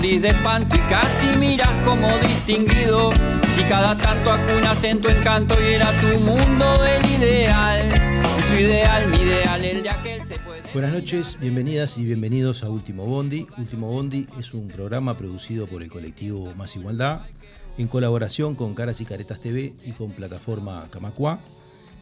morís de espanto y casi miras como distinguido. Si cada tanto acunas en tu encanto y era tu mundo del ideal. Y su ideal, mi ideal, el de aquel se puede... Buenas noches, bienvenidas y bienvenidos a Último Bondi. Último Bondi es un programa producido por el colectivo Más Igualdad, en colaboración con Caras y Caretas TV y con Plataforma Camacuá,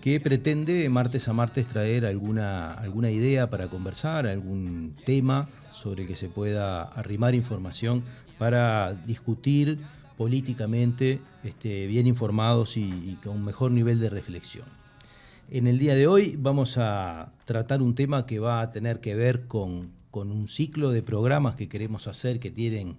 que pretende martes a martes traer alguna idea para conversar, algún tema sobre el que se pueda arrimar información para discutir políticamente, bien informados y con un mejor nivel de reflexión. En el día de hoy vamos a tratar un tema que va a tener que ver con un ciclo de programas que queremos hacer que tienen,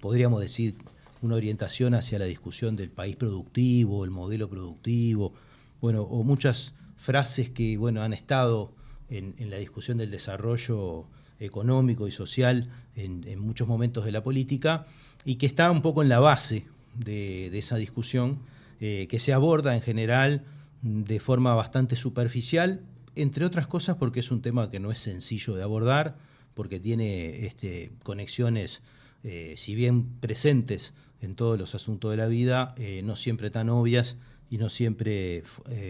podríamos decir, una orientación hacia la discusión del país productivo, el modelo productivo, o muchas frases que han estado en la discusión del desarrollo económico y social en muchos momentos de la política y que está un poco en la base de esa discusión que se aborda en general de forma bastante superficial, entre otras cosas porque es un tema que no es sencillo de abordar, porque tiene conexiones, si bien presentes en todos los asuntos de la vida, no siempre tan obvias y no siempre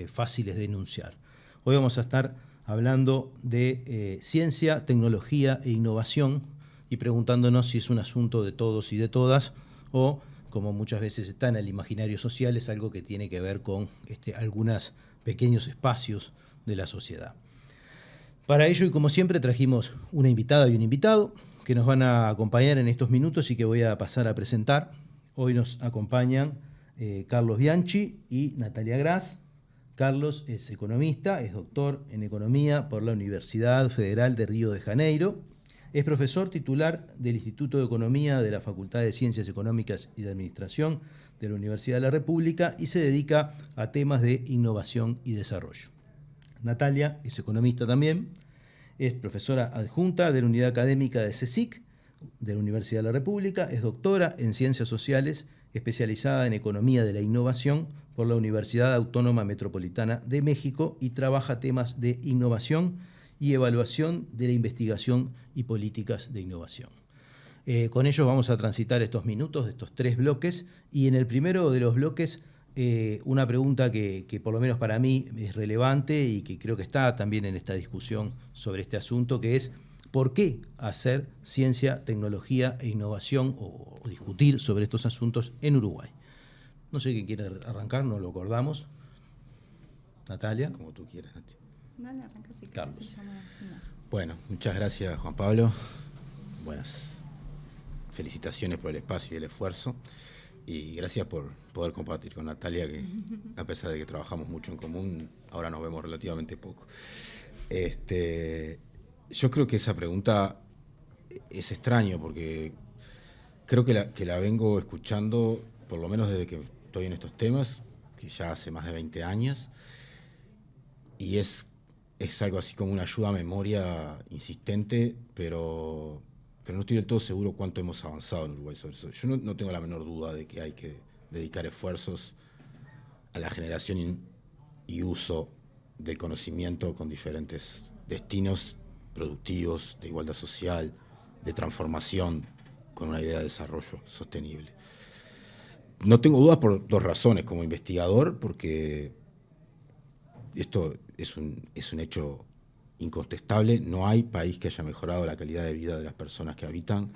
fáciles de enunciar. Hoy vamos a estar hablando de ciencia, tecnología e innovación y preguntándonos si es un asunto de todos y de todas o, como muchas veces está en el imaginario social, es algo que tiene que ver con algunos pequeños espacios de la sociedad. Para ello, y como siempre, trajimos una invitada y un invitado que nos van a acompañar en estos minutos y que voy a pasar a presentar. Hoy nos acompañan Carlos Bianchi y Natalia Gras. Carlos es economista, es doctor en economía por la Universidad Federal de Río de Janeiro. Es profesor titular del Instituto de Economía de la Facultad de Ciencias Económicas y de Administración de la Universidad de la República y se dedica a temas de innovación y desarrollo. Natalia es economista también, es profesora adjunta de la Unidad Académica de CSIC de la Universidad de la República, es doctora en Ciencias Sociales, especializada en Economía de la Innovación por la Universidad Autónoma Metropolitana de México y trabaja temas de innovación y evaluación de la investigación y políticas de innovación. Con ellos vamos a transitar estos minutos de estos 3 bloques y en el primero de los bloques una pregunta que por lo menos para mí es relevante y que creo que está también en esta discusión sobre este asunto, que es ¿por qué hacer ciencia, tecnología e innovación o discutir sobre estos asuntos en Uruguay? No sé quién quiere arrancar, no lo acordamos. Natalia. Como tú quieras, Nati. Dale, arranca si Carlos. quieres, Bueno, muchas gracias, Juan Pablo. Buenas felicitaciones por el espacio y el esfuerzo. Y gracias por poder compartir con Natalia, que a pesar de que trabajamos mucho en común, ahora nos vemos relativamente poco. Yo creo que esa pregunta es extraño porque creo que la vengo escuchando, por lo menos desde que estoy en estos temas, que ya hace más de 20 años, y es algo así como una ayuda a memoria insistente, pero no estoy del todo seguro cuánto hemos avanzado en Uruguay sobre eso. Yo no tengo la menor duda de que hay que dedicar esfuerzos a la generación y uso del conocimiento con diferentes destinos productivos, de igualdad social, de transformación, con una idea de desarrollo sostenible. No tengo dudas por 2 razones. Como investigador, porque esto es un hecho incontestable. No hay país que haya mejorado la calidad de vida de las personas que habitan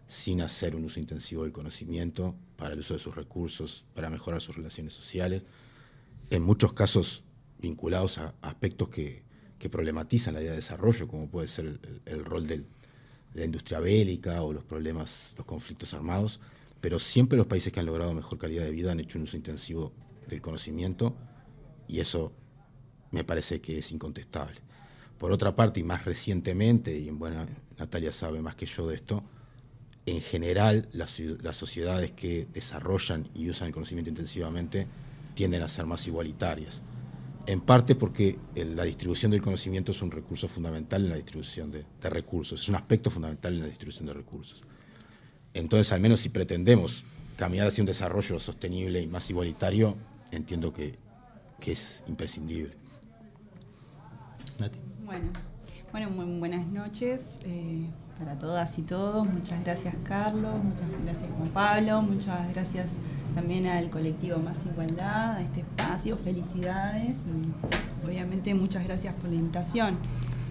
sin hacer un uso intensivo del conocimiento para el uso de sus recursos, para mejorar sus relaciones sociales, en muchos casos vinculados a aspectos que problematizan la idea de desarrollo, como puede ser el rol de la industria bélica o los conflictos armados, pero siempre los países que han logrado mejor calidad de vida han hecho un uso intensivo del conocimiento y eso me parece que es incontestable. Por otra parte, y más recientemente, y Natalia sabe más que yo de esto, en general las sociedades que desarrollan y usan el conocimiento intensivamente tienden a ser más igualitarias. En parte porque la distribución del conocimiento es un recurso fundamental en la distribución de recursos, es un aspecto fundamental en la distribución de recursos. Entonces, al menos si pretendemos caminar hacia un desarrollo sostenible y más igualitario, entiendo que es imprescindible. Nati. Bueno, muy buenas noches. para todas y todos. Muchas gracias, Carlos, muchas gracias, Juan Pablo, muchas gracias también al colectivo Más Igualdad, a este espacio, felicidades y obviamente muchas gracias por la invitación.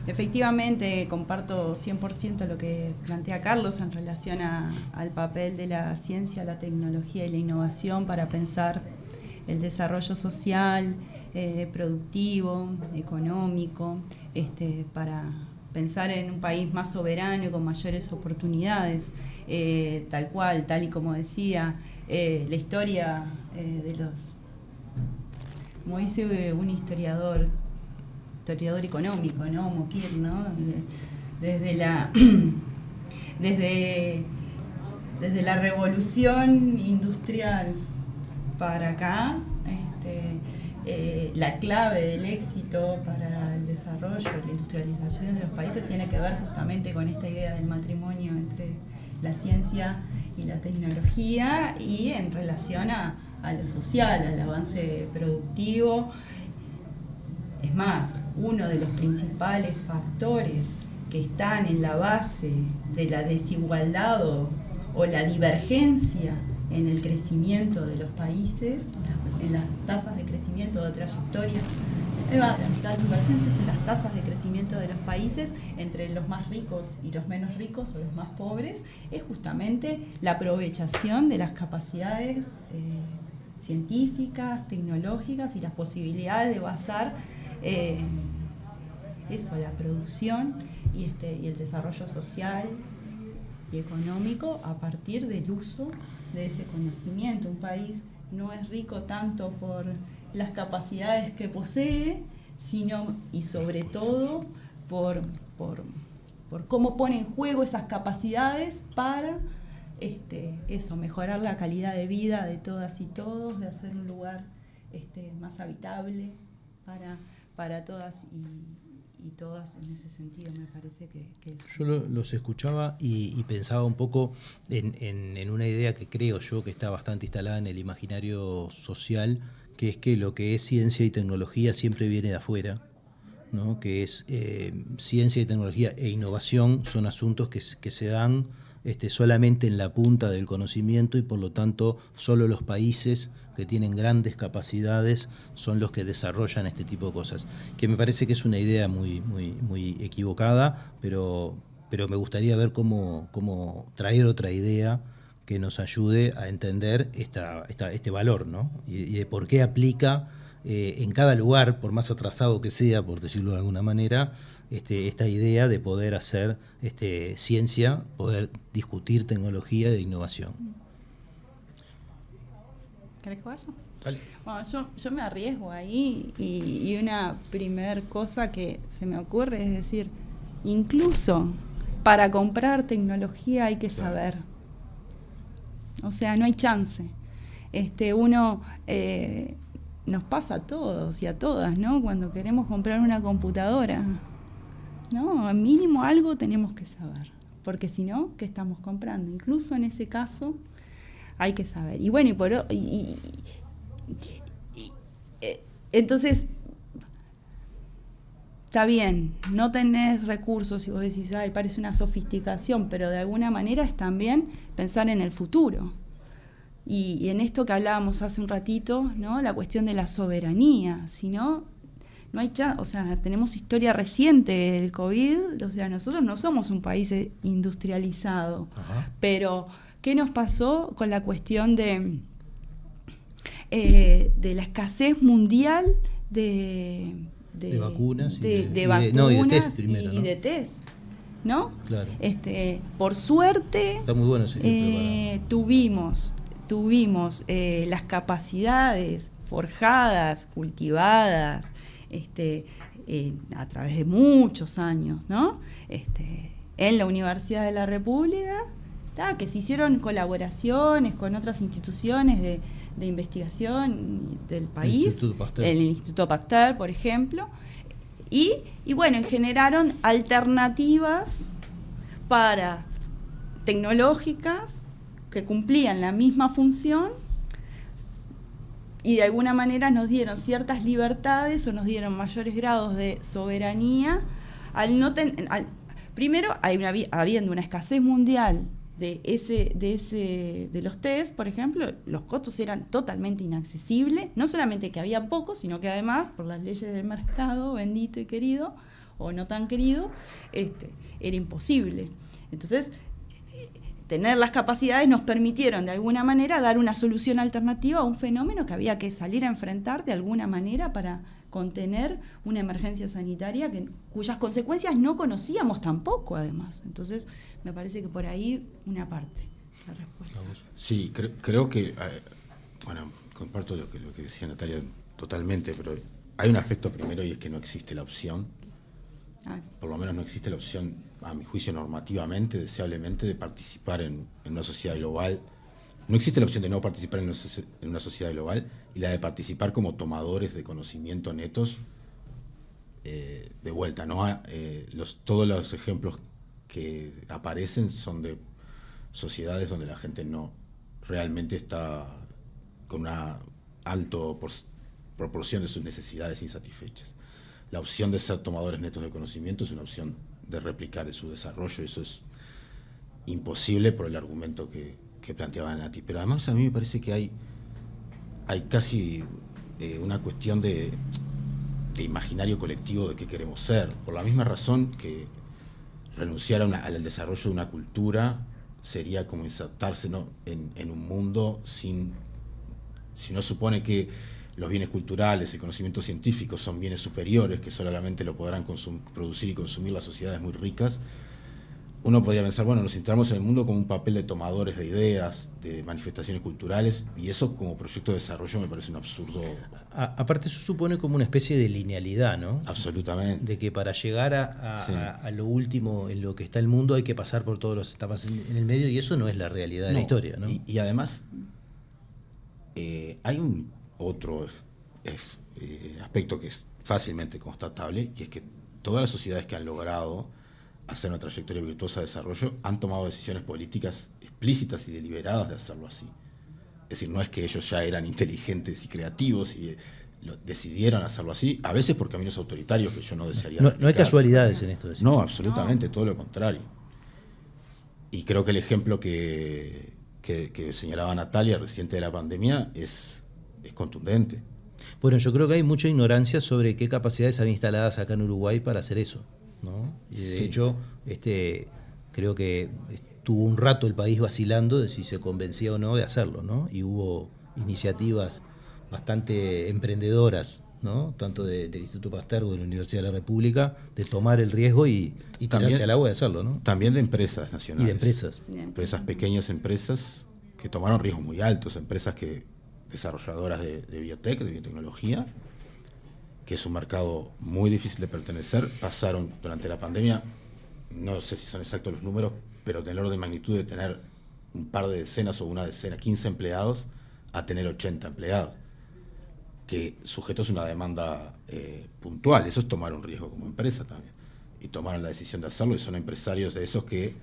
Efectivamente, comparto 100% lo que plantea Carlos en relación al papel de la ciencia, la tecnología y la innovación para pensar el desarrollo social, productivo, económico, para pensar en un país más soberano y con mayores oportunidades, tal cual, tal y como decía, la historia de los, como dice un historiador económico, ¿no? Mokir, ¿no? Desde la revolución industrial para acá, la clave del éxito para el desarrollo, la industrialización de los países tiene que ver justamente con esta idea del matrimonio entre la ciencia y la tecnología y en relación a lo social, al avance productivo. Es más, uno de los principales factores que están en la base de la desigualdad o la divergencia en el crecimiento de los países, en las tasas de crecimiento de trayectoria, las divergencias en las tasas de crecimiento de los países entre los más ricos y los menos ricos o los más pobres, es justamente la aprovechación de las capacidades científicas, tecnológicas y las posibilidades de basar la producción y el desarrollo social y económico a partir del uso de ese conocimiento. Un país no es rico tanto por las capacidades que posee, sino y sobre todo por cómo pone en juego esas capacidades para mejorar la calidad de vida de todas y todos, de hacer un lugar más habitable para todas y todas. En ese sentido me parece que yo los escuchaba y pensaba un poco en una idea que creo yo que está bastante instalada en el imaginario social, que es que lo que es ciencia y tecnología siempre viene de afuera, ¿no? Que es ciencia y tecnología e innovación son asuntos que se dan solamente en la punta del conocimiento y por lo tanto solo los países que tienen grandes capacidades son los que desarrollan este tipo de cosas, que me parece que es una idea muy equivocada, pero me gustaría ver cómo traer otra idea que nos ayude a entender este valor, ¿no? Y de por qué aplica en cada lugar, por más atrasado que sea, por decirlo de alguna manera, esta idea de poder hacer ciencia, poder discutir tecnología e innovación. ¿Querés que vaya? Dale. Bueno, yo me arriesgo ahí y una primer cosa que se me ocurre es decir, incluso para comprar tecnología hay que saber. O sea, no hay chance. Nos pasa a todos y a todas, ¿no? Cuando queremos comprar una computadora, ¿no? Al mínimo algo tenemos que saber, porque si no, ¿qué estamos comprando? Incluso en ese caso hay que saber. Y bueno, entonces está bien, no tenés recursos y vos decís, ay, parece una sofisticación, pero de alguna manera es también pensar en el futuro. Y en esto que hablábamos hace un ratito, ¿no? La cuestión de la soberanía, si no hay o sea, tenemos historia reciente del COVID, o sea, nosotros no somos un país industrializado. Ajá. Pero ¿qué nos pasó con la cuestión de la escasez mundial de vacunas de vacunas y de test primero, ¿no? Y de test, ¿no? Claro. Por suerte está muy bueno ese tuvimos las capacidades forjadas, cultivadas a través de muchos años, ¿no? En la Universidad de la República, que se hicieron colaboraciones con otras instituciones de investigación del país, el Instituto Pasteur, por ejemplo, y bueno, generaron alternativas tecnológicas que cumplían la misma función y de alguna manera nos dieron ciertas libertades o nos dieron mayores grados de soberanía primero, habiendo una escasez mundial de los test, por ejemplo, los costos eran totalmente inaccesibles, no solamente que había pocos, sino que además, por las leyes del mercado, bendito y querido, o no tan querido, era imposible. Entonces, tener las capacidades nos permitieron de alguna manera dar una solución alternativa a un fenómeno que había que salir a enfrentar de alguna manera para contener una emergencia sanitaria cuyas consecuencias no conocíamos tampoco, además. Entonces, me parece que por ahí una parte la respuesta. Sí, creo que, comparto lo que decía Natalia totalmente, pero hay un aspecto primero y es que no existe la opción, por lo menos no existe la opción, a mi juicio normativamente, deseablemente, de participar en una sociedad global. No existe la opción de no participar en una sociedad global y la de participar como tomadores de conocimiento netos. De vuelta, ¿no? Todos los ejemplos que aparecen son de sociedades donde la gente no realmente está con una alta proporción de sus necesidades insatisfechas. La opción de ser tomadores netos de conocimiento es una opción de replicar su desarrollo, eso es imposible por el argumento que planteaba Nati. Pero además a mí me parece que hay casi una cuestión de imaginario colectivo de qué queremos ser. Por la misma razón que renunciar al desarrollo de una cultura sería como insertarse, ¿no?, en un mundo si no supone que los bienes culturales, el conocimiento científico son bienes superiores que solamente lo podrán producir y consumir las sociedades muy ricas. Uno podría pensar, bueno, nos centramos en el mundo como un papel de tomadores de ideas, de manifestaciones culturales, y eso como proyecto de desarrollo me parece un absurdo. Aparte eso supone como una especie de linealidad, ¿no? Absolutamente. De que para llegar a lo último en lo que está el mundo hay que pasar por todas las etapas en el medio, y eso no es la realidad de la historia, ¿no? Y además hay un otro aspecto que es fácilmente constatable, y es que todas las sociedades que han logrado hacer una trayectoria virtuosa de desarrollo han tomado decisiones políticas explícitas y deliberadas de hacerlo así. Es decir, no es que ellos ya eran inteligentes y creativos y decidieron hacerlo así, a veces por caminos autoritarios que yo no desearía. No hay casualidades en esto. No, absolutamente, todo lo contrario. Y creo que el ejemplo que señalaba Natalia reciente de la pandemia es contundente. Bueno, yo creo que hay mucha ignorancia sobre qué capacidades había instaladas acá en Uruguay para hacer eso, ¿no? Y de hecho, creo que estuvo un rato el país vacilando de si se convencía o no de hacerlo, ¿no? Y hubo iniciativas bastante emprendedoras, ¿no? Tanto del Instituto Pasteur como de la Universidad de la República, de tomar el riesgo y tirarse al agua de hacerlo, ¿no? También de empresas nacionales. Y de empresas. Empresas, pequeñas empresas que tomaron riesgos muy altos, empresas desarrolladoras de biotech, de biotecnología, que es un mercado muy difícil de pertenecer, pasaron durante la pandemia, no sé si son exactos los números, pero del orden de magnitud de tener un par de decenas o una decena, 15 empleados, a tener 80 empleados, que sujetos a una demanda puntual. Eso es tomar un riesgo como empresa también. Y tomaron la decisión de hacerlo, y son empresarios de esos que,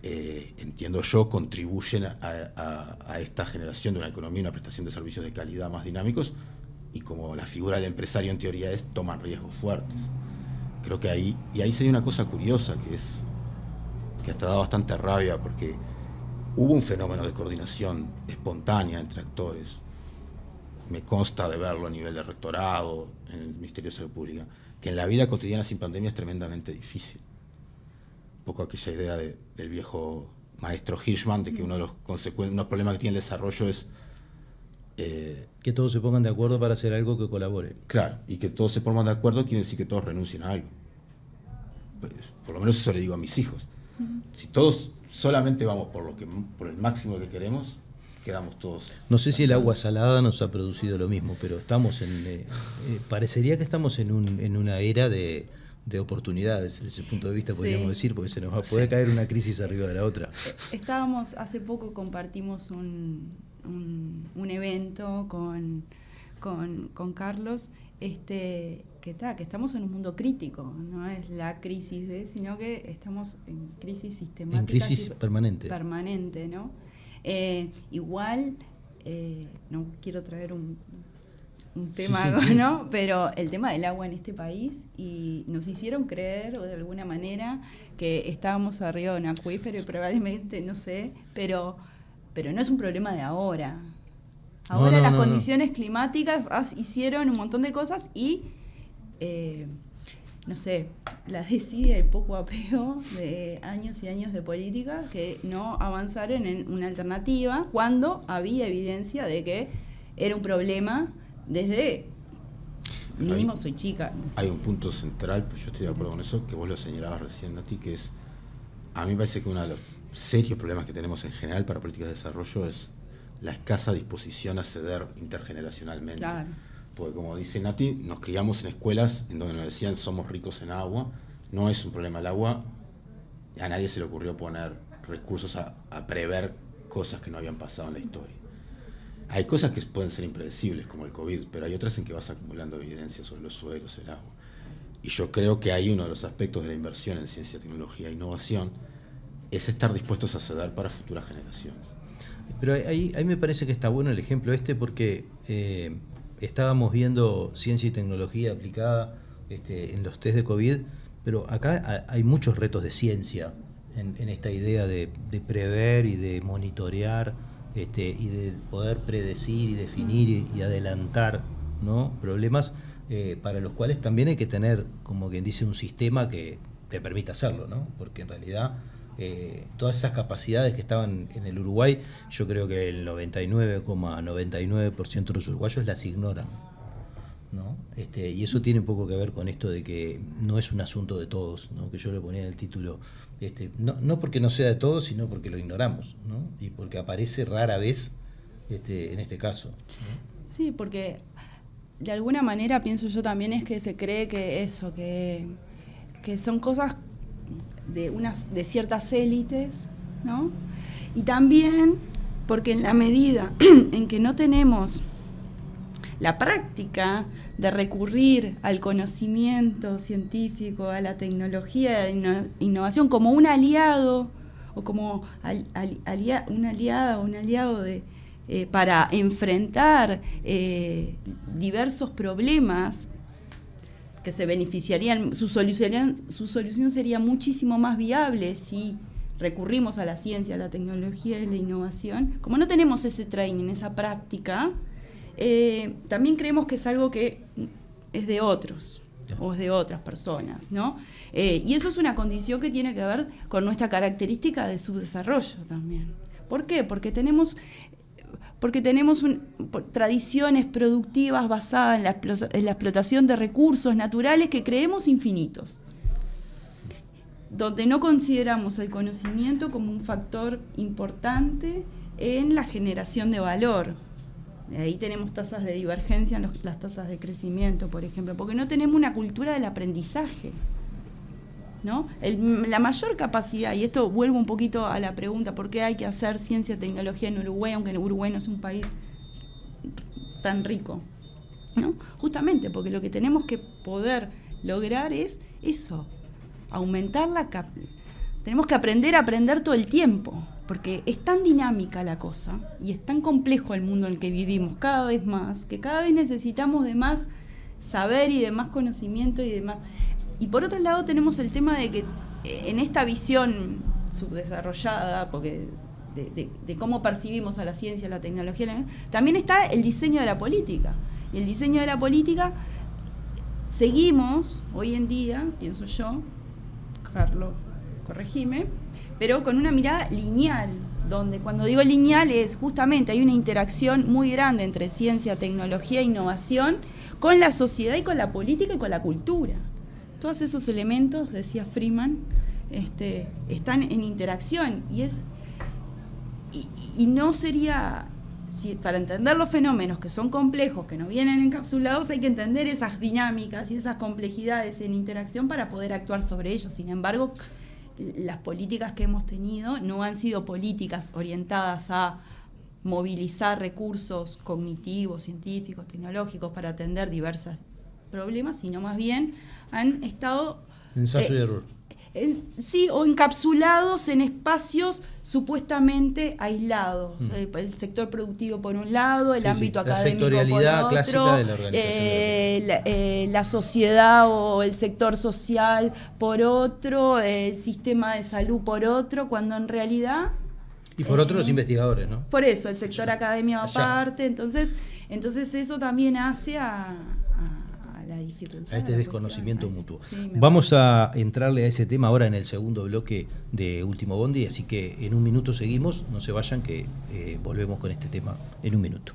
entiendo yo, contribuyen a esta generación de una economía y una prestación de servicios de calidad más dinámicos, y como la figura del empresario en teoría toman riesgos fuertes. Creo que ahí se dio una cosa curiosa que hasta da bastante rabia, porque hubo un fenómeno de coordinación espontánea entre actores. Me consta de verlo a nivel de rectorado, en el Ministerio de Salud Pública, que en la vida cotidiana sin pandemia es tremendamente difícil. Un poco aquella idea del viejo maestro Hirschman de que uno de los problemas que tiene el desarrollo es que todos se pongan de acuerdo para hacer algo que colabore. Claro, y que todos se pongan de acuerdo quiere decir que todos renuncien a algo. Pues, por lo menos eso le digo a mis hijos. Si todos solamente vamos por el máximo que queremos, quedamos todos. No sé si el agua salada nos ha producido lo mismo, pero estamos parecería que estamos en una era de oportunidades, desde ese punto de vista, podríamos decir, porque se nos puede caer una crisis arriba de la otra. Hace poco compartimos un evento con Carlos, que estamos en un mundo crítico, no es la crisis sino que estamos en crisis sistemática. En crisis permanente. Permanente, ¿no? Igual, no quiero traer un tema, sí. ¿no? Pero el tema del agua en este país, y nos hicieron creer, o de alguna manera, que estábamos arriba de un acuífero y probablemente, no sé, pero no es un problema de ahora. Ahora las condiciones climáticas hicieron un montón de cosas y, no sé, la desidia y poco apego de años y años de política que no avanzaron en una alternativa cuando había evidencia de que era un problema desde... Mínimo soy chica. Hay un punto central, pues yo estoy de acuerdo con eso, que vos lo señalabas recién, Nati, que es, a mí me parece que uno de los serios problemas que tenemos en general para políticas de desarrollo es la escasa disposición a ceder intergeneracionalmente. Claro. Porque como dice Nati, nos criamos en escuelas en donde nos decían somos ricos en agua, no es un problema el agua, a nadie se le ocurrió poner recursos a prever cosas que no habían pasado en la historia. Hay cosas que pueden ser impredecibles, como el COVID, pero hay otras en que vas acumulando evidencia sobre los suelos, el agua. Y yo creo que hay uno de los aspectos de la inversión en ciencia, tecnología e innovación, es estar dispuestos a ceder para futuras generaciones. Pero ahí me parece que está bueno el ejemplo porque estábamos viendo ciencia y tecnología aplicada en los test de COVID, pero acá hay muchos retos de ciencia en esta idea de prever y de monitorear y de poder predecir y definir y adelantar, ¿no? Problemas para los cuales también hay que tener, como quien dice, un sistema que te permita hacerlo, ¿no? Porque en realidad todas esas capacidades que estaban en el Uruguay, yo creo que el 99,99% de los uruguayos las ignoran, ¿no? Y eso tiene un poco que ver con esto de que no es un asunto de todos, ¿no? Que yo le ponía en el título, no porque no sea de todos, sino porque lo ignoramos, ¿no? Y porque aparece rara vez en este caso, ¿no? Sí, porque de alguna manera pienso yo también es que se cree que son cosas de ciertas élites, ¿no? Y también porque en la medida en que no tenemos la práctica de recurrir al conocimiento científico, a la tecnología, a la innovación como un aliado o como una aliada o un aliado para enfrentar diversos problemas que se beneficiarían, su solución sería muchísimo más viable si recurrimos a la ciencia, a la tecnología y la innovación. Como no tenemos ese training, esa práctica, también creemos que es algo que es de otros o es de otras personas, ¿no? Y eso es una condición que tiene que ver con nuestra característica de subdesarrollo también. ¿Por qué? Porque tenemos tradiciones productivas basadas en la explotación de recursos naturales que creemos infinitos, donde no consideramos el conocimiento como un factor importante en la generación de valor. Ahí tenemos tasas de divergencia en las tasas de crecimiento, por ejemplo, porque no tenemos una cultura del aprendizaje, ¿no? La mayor capacidad, y esto vuelvo un poquito a la pregunta, ¿por qué hay que hacer ciencia y tecnología en Uruguay, aunque Uruguay no es un país tan rico, ¿no? Justamente porque lo que tenemos que poder lograr es eso, aumentar tenemos que aprender a aprender todo el tiempo, porque es tan dinámica la cosa y es tan complejo el mundo en el que vivimos cada vez más, que cada vez necesitamos de más saber y de más conocimiento y de más. Y por otro lado tenemos el tema de que en esta visión subdesarrollada, porque de cómo percibimos a la ciencia, a la tecnología, también está el diseño de la política. Y el diseño de la política seguimos hoy en día, pienso yo, Carlos, corregime, pero con una mirada lineal, donde cuando digo lineal es justamente hay una interacción muy grande entre ciencia, tecnología e innovación con la sociedad y con la política y con la cultura. Todos esos elementos, decía Freeman, están en interacción y no sería, para entender los fenómenos que son complejos, que no vienen encapsulados, hay que entender esas dinámicas y esas complejidades en interacción para poder actuar sobre ellos. Sin embargo, las políticas que hemos tenido no han sido políticas orientadas a movilizar recursos cognitivos, científicos, tecnológicos para atender diversos problemas, sino más bien han estado... Ensayo y error. sí, o encapsulados en espacios supuestamente aislados. El sector productivo por un lado, el ámbito académico la sectorialidad por otro, clásica de la organización. La sociedad o el sector social por otro, el sistema de salud por otro, cuando en realidad... Y por otro los investigadores, ¿no? Por eso, el sector académico aparte, entonces eso también hace a la dificultad. A este desconocimiento mutuo. Sí, vamos a entrarle a ese tema ahora en el segundo bloque de Último Bondi, así que en un minuto seguimos, no se vayan que volvemos con este tema en un minuto.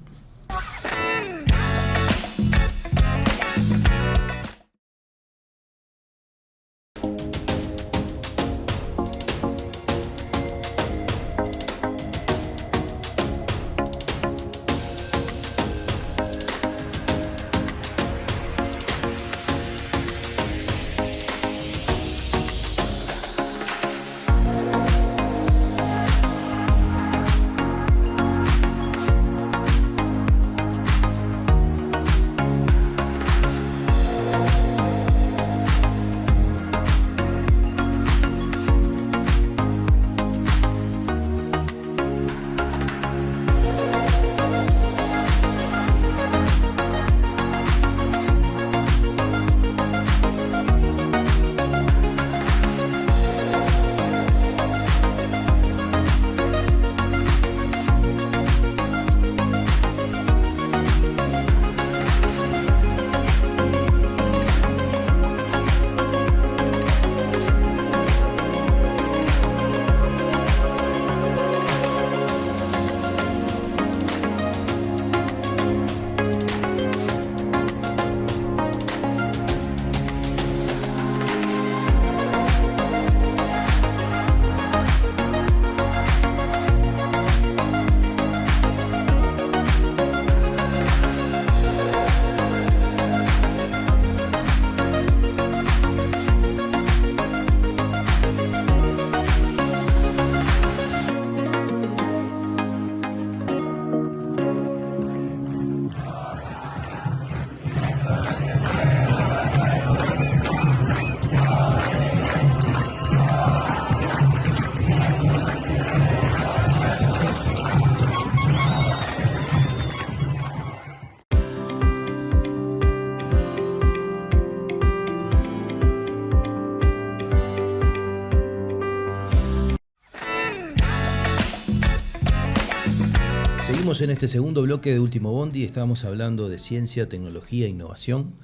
Seguimos en este segundo bloque de Último Bondi, estábamos hablando de ciencia, tecnología e innovación.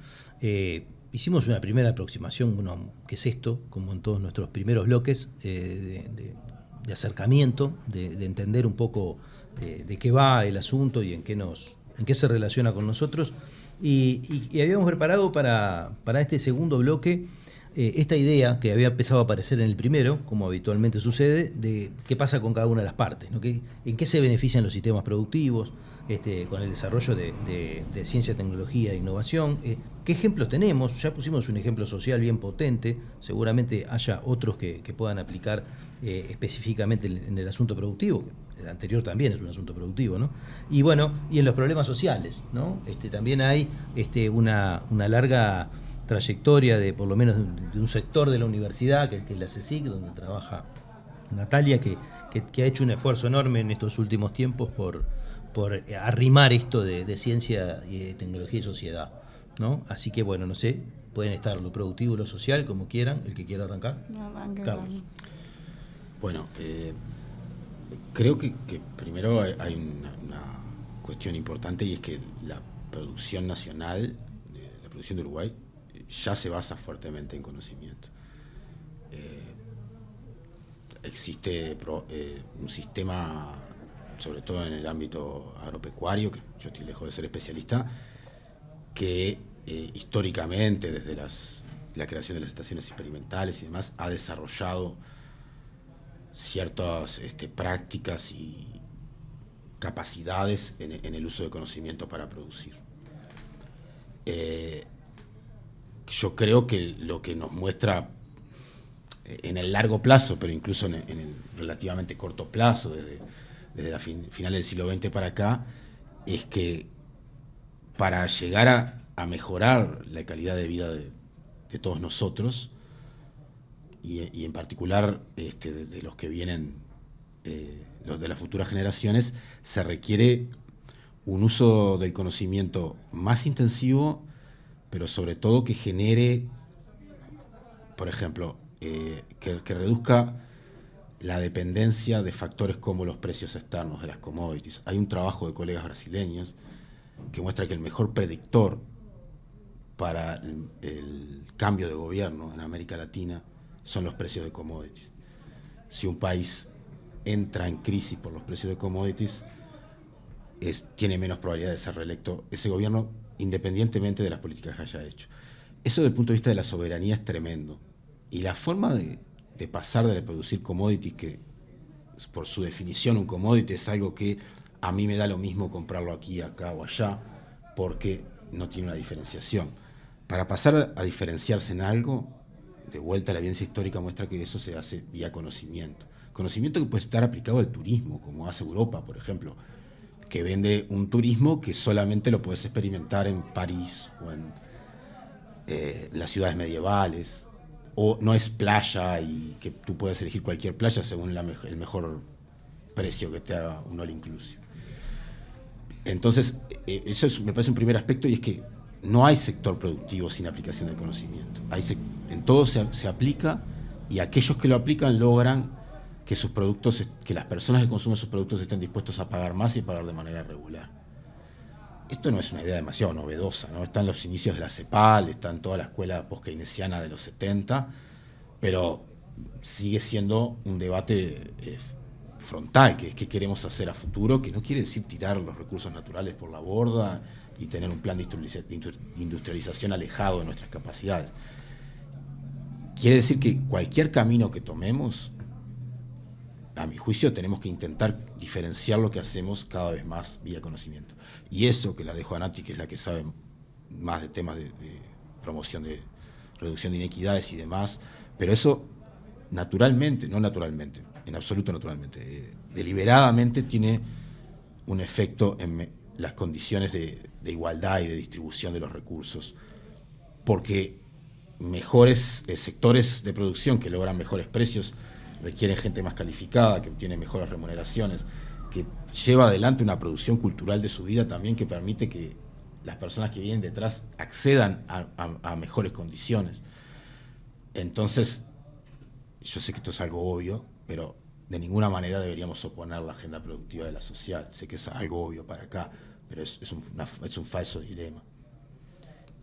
Hicimos una primera aproximación, bueno, ¿qué es esto? Como en todos nuestros primeros bloques, de acercamiento, de entender un poco de qué va el asunto y en qué se relaciona con nosotros. Y habíamos preparado para este segundo bloque esta idea que había empezado a aparecer en el primero, como habitualmente sucede, de qué pasa con cada una de las partes, ¿no? En qué se benefician los sistemas productivos con el desarrollo de ciencia, tecnología e innovación. ¿Qué ejemplos tenemos? Ya pusimos un ejemplo social bien potente, seguramente haya otros que puedan aplicar específicamente en el asunto productivo. El anterior también es un asunto productivo, ¿no? Y bueno, y en los problemas sociales, ¿no? También hay una larga trayectoria de por lo menos de un sector de la universidad, que es la CSIC, donde trabaja Natalia, que ha hecho un esfuerzo enorme en estos últimos tiempos por arrimar esto de ciencia, tecnología y sociedad, ¿no? Así que bueno, no sé, pueden estar lo productivo y lo social, como quieran, el que quiera arrancar. Carlos. Bueno, creo que primero hay una cuestión importante, y es que la producción nacional, la producción de Uruguay, ya se basa fuertemente en conocimiento. Existe un sistema, sobre todo en el ámbito agropecuario, que yo estoy lejos de ser especialista, que históricamente, desde la creación de las estaciones experimentales y demás, ha desarrollado ciertas prácticas y capacidades en el uso de conocimiento para producir. Yo creo que lo que nos muestra en el largo plazo, pero incluso en el relativamente corto plazo, desde la finales del siglo XX para acá, es que para llegar a mejorar la calidad de vida de todos nosotros, y en particular de los que vienen, los de las futuras generaciones, se requiere un uso del conocimiento más intensivo, pero sobre todo que genere, por ejemplo, que reduzca la dependencia de factores como los precios externos de las commodities. Hay un trabajo de colegas brasileños que muestra que el mejor predictor para el cambio de gobierno en América Latina son los precios de commodities. Si un país entra en crisis por los precios de commodities, tiene menos probabilidad de ser reelecto ese gobierno, independientemente de las políticas que haya hecho. Eso desde el punto de vista de la soberanía es tremendo. Y la forma de pasar de producir commodities, que por su definición un commodity es algo que a mí me da lo mismo comprarlo aquí, acá o allá, porque no tiene una diferenciación. Para pasar a diferenciarse en algo, de vuelta la evidencia histórica muestra que eso se hace vía conocimiento. Conocimiento que puede estar aplicado al turismo, como hace Europa, por ejemplo, que vende un turismo que solamente lo puedes experimentar en París o en las ciudades medievales, o no es playa y que tú puedes elegir cualquier playa según el mejor precio que te haga un all inclusive. Entonces, eso me parece un primer aspecto, y es que no hay sector productivo sin aplicación del conocimiento. En todo se aplica, y aquellos que lo aplican logran que sus productos, que las personas que consumen sus productos estén dispuestos a pagar más y pagar de manera regular. Esto no es una idea demasiado novedosa, ¿no? Está en los inicios de la CEPAL, está en toda la escuela post-keynesiana de los 70, pero sigue siendo un debate frontal, que es qué queremos hacer a futuro, que no quiere decir tirar los recursos naturales por la borda y tener un plan de industrialización alejado de nuestras capacidades. Quiere decir que cualquier camino que tomemos, a mi juicio, tenemos que intentar diferenciar lo que hacemos cada vez más vía conocimiento. Y eso, que la dejo a Nati, que es la que sabe más de temas de promoción, de reducción de inequidades y demás, pero eso naturalmente, no naturalmente, en absoluto naturalmente, deliberadamente tiene un efecto en las condiciones de igualdad y de distribución de los recursos, porque mejores sectores de producción que logran mejores precios requieren gente más calificada, que obtiene mejores remuneraciones, que lleva adelante una producción cultural de su vida también, que permite que las personas que vienen detrás accedan a mejores condiciones. Entonces, yo sé que esto es algo obvio, pero de ninguna manera deberíamos oponer la agenda productiva de la social. Sé que es algo obvio para acá, pero es un falso dilema.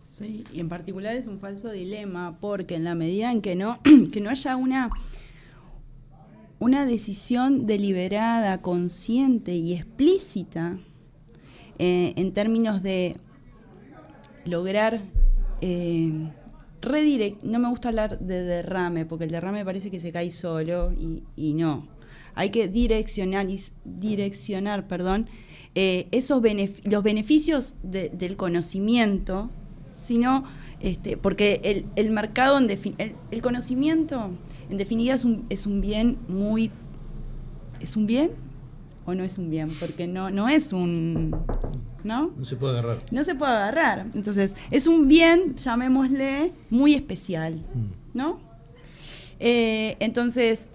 Sí, y en particular es un falso dilema porque en la medida en que no haya una decisión deliberada, consciente y explícita en términos de lograr no me gusta hablar de derrame, porque el derrame parece que se cae solo y no. Hay que direccionar los beneficios del conocimiento, sino porque el mercado, el conocimiento, en definitiva, es un bien muy... ¿Es un bien o no es un bien? Porque no es un... ¿no? No se puede agarrar. No se puede agarrar. Entonces, es un bien, llamémosle, muy especial, ¿no? Entonces,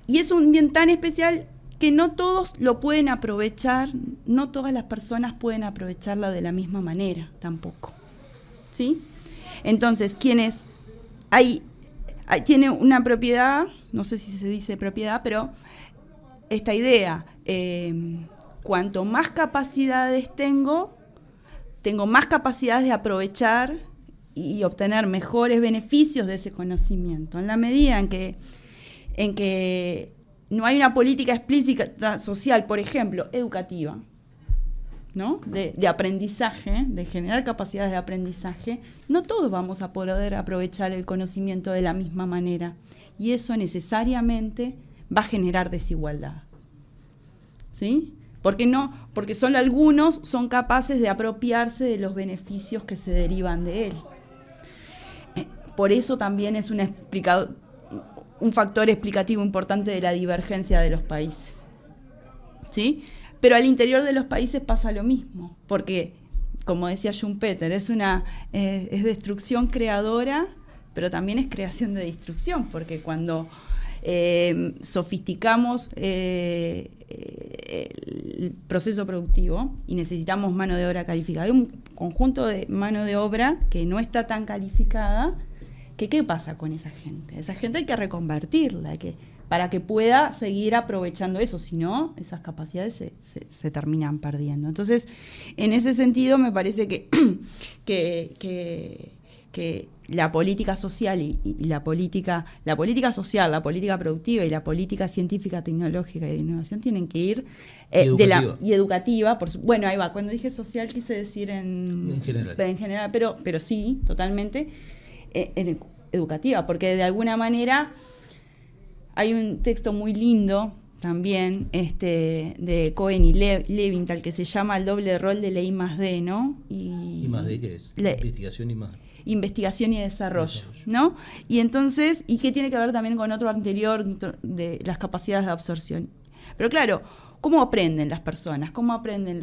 y es un bien tan especial que no todos lo pueden aprovechar, no todas las personas pueden aprovecharla de la misma manera tampoco, ¿sí? Entonces, quienes tiene una propiedad, no sé si se dice propiedad, pero esta idea, cuanto más capacidades tengo más capacidades de aprovechar y obtener mejores beneficios de ese conocimiento. En la medida en que no hay una política explícita social, por ejemplo, educativa, ¿no? de aprendizaje, de generar capacidades de aprendizaje, no todos vamos a poder aprovechar el conocimiento de la misma manera. Y eso necesariamente va a generar desigualdad. ¿Sí? Porque solo algunos son capaces de apropiarse de los beneficios que se derivan de él. Por eso también es un factor explicativo importante de la divergencia de los países. ¿Sí? Pero al interior de los países pasa lo mismo, porque, como decía Schumpeter, es destrucción creadora, pero también es creación de destrucción, porque cuando sofisticamos el proceso productivo y necesitamos mano de obra calificada, hay un conjunto de mano de obra que no está tan calificada, que ¿qué pasa con esa gente? Esa gente hay que reconvertirla, para que pueda seguir aprovechando eso, si no, esas capacidades se terminan perdiendo. Entonces, en ese sentido, me parece que la política social y la política social, la política productiva y la política científica, tecnológica y de innovación tienen que ir educativa. Bueno, ahí va, cuando dije social quise decir en general, pero sí, totalmente educativa, porque de alguna manera hay un texto muy lindo también de Cohen y Levinthal que se llama El doble rol de la I+D, ¿no? ¿I más D qué es? Investigación y desarrollo, ¿no? Y entonces, ¿y qué tiene que ver también con otro anterior de las capacidades de absorción? Pero claro, ¿cómo aprenden las personas? ¿Cómo aprenden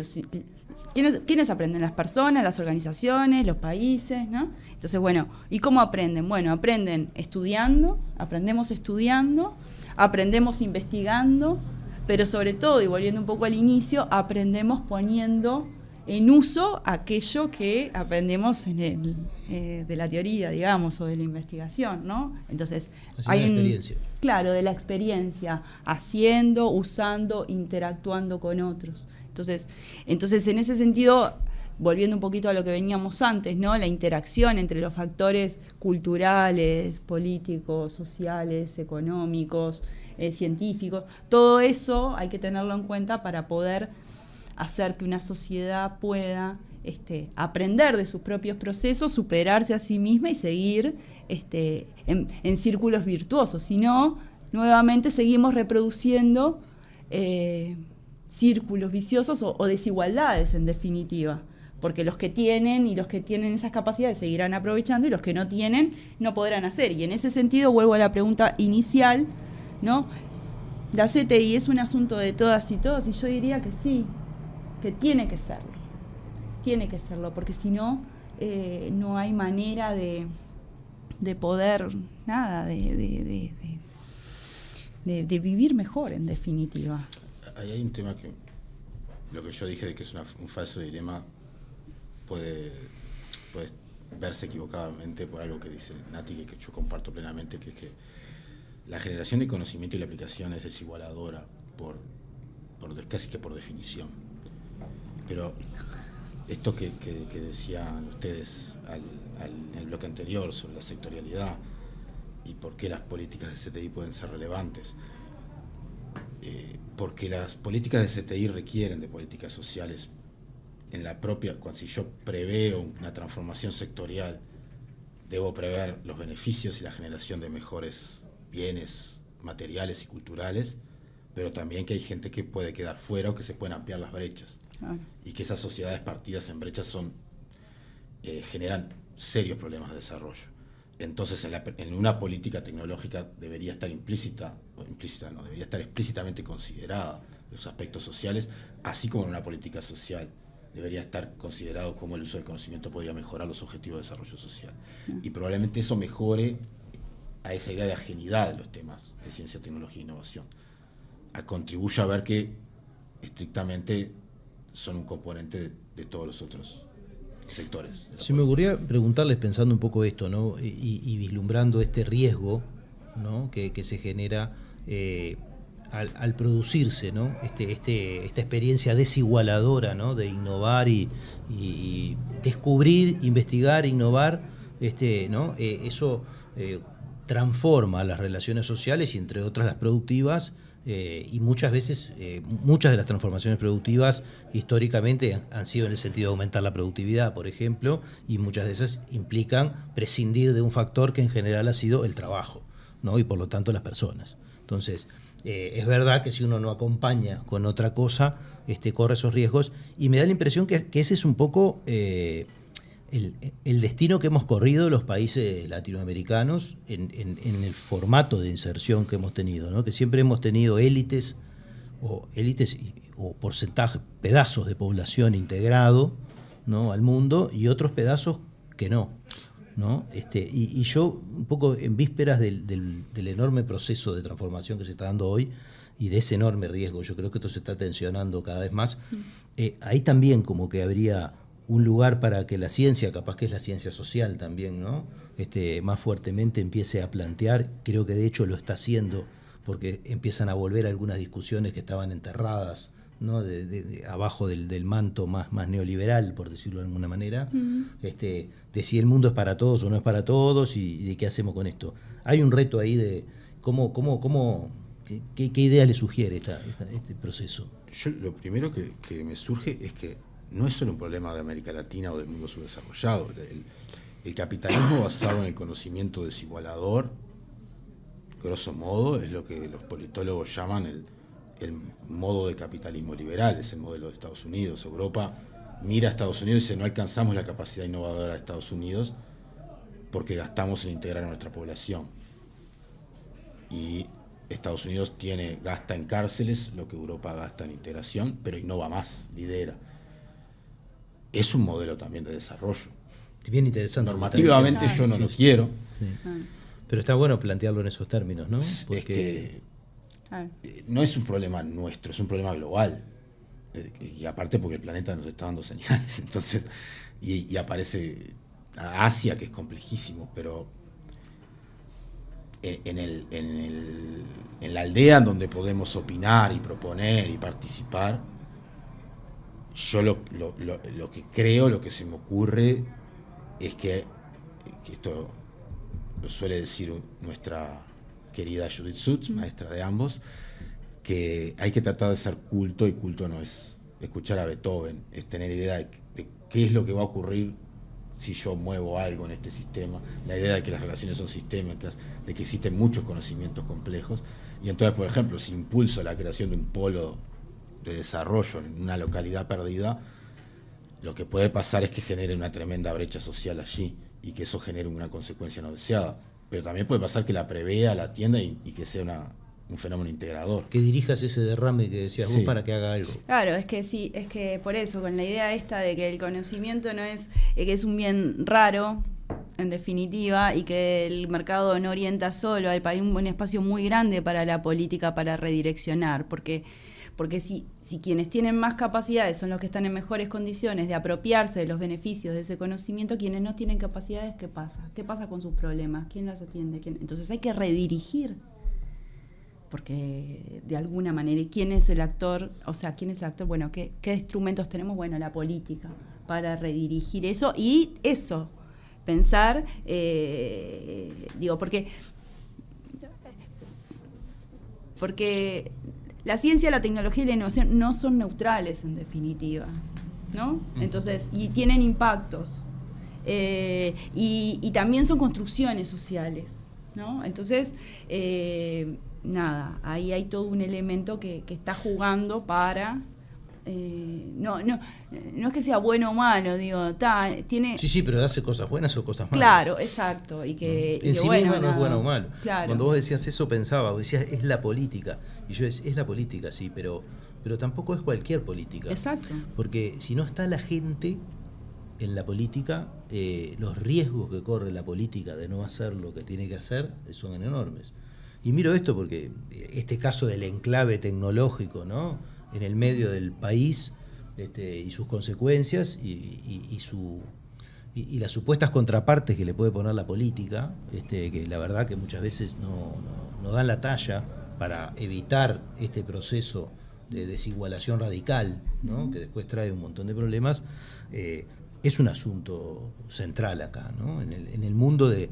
¿Quiénes aprenden? Las personas, las organizaciones, los países, ¿no? Entonces, bueno, ¿y cómo aprenden? Bueno, aprendemos estudiando, aprendemos investigando, pero sobre todo, y volviendo un poco al inicio, aprendemos poniendo en uso aquello que aprendemos de la teoría, digamos, o de la investigación, ¿no? Entonces, hay experiencia. Claro, de la experiencia, haciendo, usando, interactuando con otros. Entonces, en ese sentido, volviendo un poquito a lo que veníamos antes, ¿no? La interacción entre los factores culturales, políticos, sociales, económicos, científicos, todo eso hay que tenerlo en cuenta para poder hacer que una sociedad pueda aprender de sus propios procesos, superarse a sí misma y seguir en círculos virtuosos. Si no, nuevamente seguimos reproduciendo círculos viciosos o desigualdades, en definitiva, porque los que tienen esas capacidades seguirán aprovechando y los que no tienen no podrán hacer. Y en ese sentido vuelvo a la pregunta inicial, ¿no? La CTI es un asunto de todas y todos, y yo diría que sí, que tiene que serlo, porque si no, no hay manera de poder, nada, de vivir mejor, en definitiva. Ahí hay un tema que, lo que yo dije de que es un falso dilema, puede verse equivocadamente por algo que dice Nati, que yo comparto plenamente, que es que la generación de conocimiento y la aplicación es desigualadora casi que por definición. Pero esto que decían ustedes en el bloque anterior sobre la sectorialidad y por qué las políticas de CTI pueden ser relevantes, porque las políticas de CTI requieren de políticas sociales en la propia. Si yo preveo una transformación sectorial, debo prever los beneficios y la generación de mejores bienes materiales y culturales, pero también que hay gente que puede quedar fuera o que se pueden ampliar las brechas. Y que esas sociedades partidas en brechas generan serios problemas de desarrollo. Entonces, en una política tecnológica debería estar debería estar explícitamente considerada los aspectos sociales, así como en una política social debería estar considerado cómo el uso del conocimiento podría mejorar los objetivos de desarrollo social. Y probablemente eso mejore a esa idea de ajenidad de los temas de ciencia, tecnología e innovación. Contribuye a ver que estrictamente son un componente de todos los otros sectores. Se me ocurría preguntarles, pensando un poco esto, ¿no? y vislumbrando este riesgo, ¿no? que se genera al producirse, ¿no? esta experiencia desigualadora, ¿no? de innovar y descubrir, investigar, innovar, ¿no? Eso transforma las relaciones sociales y entre otras las productivas. Y muchas veces, muchas de las transformaciones productivas históricamente han sido en el sentido de aumentar la productividad, por ejemplo, y muchas de esas implican prescindir de un factor que en general ha sido el trabajo, ¿no? Y por lo tanto las personas. Entonces, es verdad que si uno no acompaña con otra cosa, corre esos riesgos, y me da la impresión que ese es un poco el destino que hemos corrido los países latinoamericanos en el formato de inserción que hemos tenido, ¿no? Que siempre hemos tenido élites o porcentaje, pedazos de población integrado, ¿no? al mundo, y otros pedazos que no. ¿no? Y yo, un poco en vísperas del enorme proceso de transformación que se está dando hoy y de ese enorme riesgo, yo creo que esto se está tensionando cada vez más, ahí también como que habría un lugar para que la ciencia, capaz que es la ciencia social también, ¿no? Más fuertemente empiece a plantear, creo que de hecho lo está haciendo, porque empiezan a volver algunas discusiones que estaban enterradas, ¿no? de abajo del manto más neoliberal, por decirlo de alguna manera, de si el mundo es para todos o no es para todos y de qué hacemos con esto. Hay un reto ahí de qué idea le sugiere este proceso. Yo lo primero que me surge es que no es solo un problema de América Latina o del mundo subdesarrollado. El capitalismo basado en el conocimiento desigualador, grosso modo, es lo que los politólogos llaman el modo de capitalismo liberal, es el modelo de Estados Unidos. Europa mira a Estados Unidos y dice: no alcanzamos la capacidad innovadora de Estados Unidos porque gastamos en integrar a nuestra población. Y Estados Unidos gasta en cárceles lo que Europa gasta en integración, pero innova más, lidera. Es un modelo también de desarrollo. Bien interesante. Normativamente yo no lo quiero. Sí. Pero está bueno plantearlo en esos términos, ¿no? Porque no es un problema nuestro, es un problema global. Y aparte porque el planeta nos está dando señales. Entonces, y aparece Asia, que es complejísimo, pero en la aldea en donde podemos opinar y proponer y participar, yo lo que creo, lo que se me ocurre es que esto lo suele decir nuestra querida Judith Sutz, maestra de ambos, que hay que tratar de ser culto, y culto no es escuchar a Beethoven, es tener idea de qué es lo que va a ocurrir si yo muevo algo en este sistema, la idea de que las relaciones son sistémicas, de que existen muchos conocimientos complejos, y entonces, por ejemplo, si impulso la creación de un polo de desarrollo en una localidad perdida, lo que puede pasar es que genere una tremenda brecha social allí y que eso genere una consecuencia no deseada. Pero también puede pasar que la prevea, la atienda y que sea un fenómeno integrador. Que dirijas ese derrame que decías vos para que haga algo. Claro, es que sí, es que por eso, con la idea esta de que el conocimiento no es, que es un bien raro, en definitiva, y que el mercado no orienta solo al país, un espacio muy grande para la política para redireccionar, porque si quienes tienen más capacidades son los que están en mejores condiciones de apropiarse de los beneficios de ese conocimiento, quienes no tienen capacidades, ¿qué pasa? ¿Qué pasa con sus problemas? ¿Quién las atiende? Entonces hay que redirigir, porque de alguna manera, ¿quién es el actor? O sea, ¿quién es el actor? Bueno, ¿qué instrumentos tenemos? Bueno, la política, para redirigir eso, y eso, pensar, porque la ciencia, la tecnología y la innovación no son neutrales, en definitiva, ¿no? Entonces, y tienen impactos, y también son construcciones sociales, ¿no? Entonces, ahí hay todo un elemento que está jugando para... no es que sea bueno o malo, tiene... Sí, pero hace cosas buenas o cosas malas. Claro, exacto. Y que, en sí misma no es bueno o malo. Claro. Cuando vos decías eso pensaba, vos decías es la política. Y yo es la política, sí, pero tampoco es cualquier política. Exacto. Porque si no está la gente en la política, los riesgos que corre la política de no hacer lo que tiene que hacer son enormes. Y miro esto porque este caso del enclave tecnológico, ¿no?, en el medio del país, y sus consecuencias y las supuestas contrapartes que le puede poner la política, que la verdad que muchas veces no dan la talla para evitar este proceso de desigualación radical, ¿no?, que después trae un montón de problemas. Es un asunto central acá, ¿no?, en el mundo de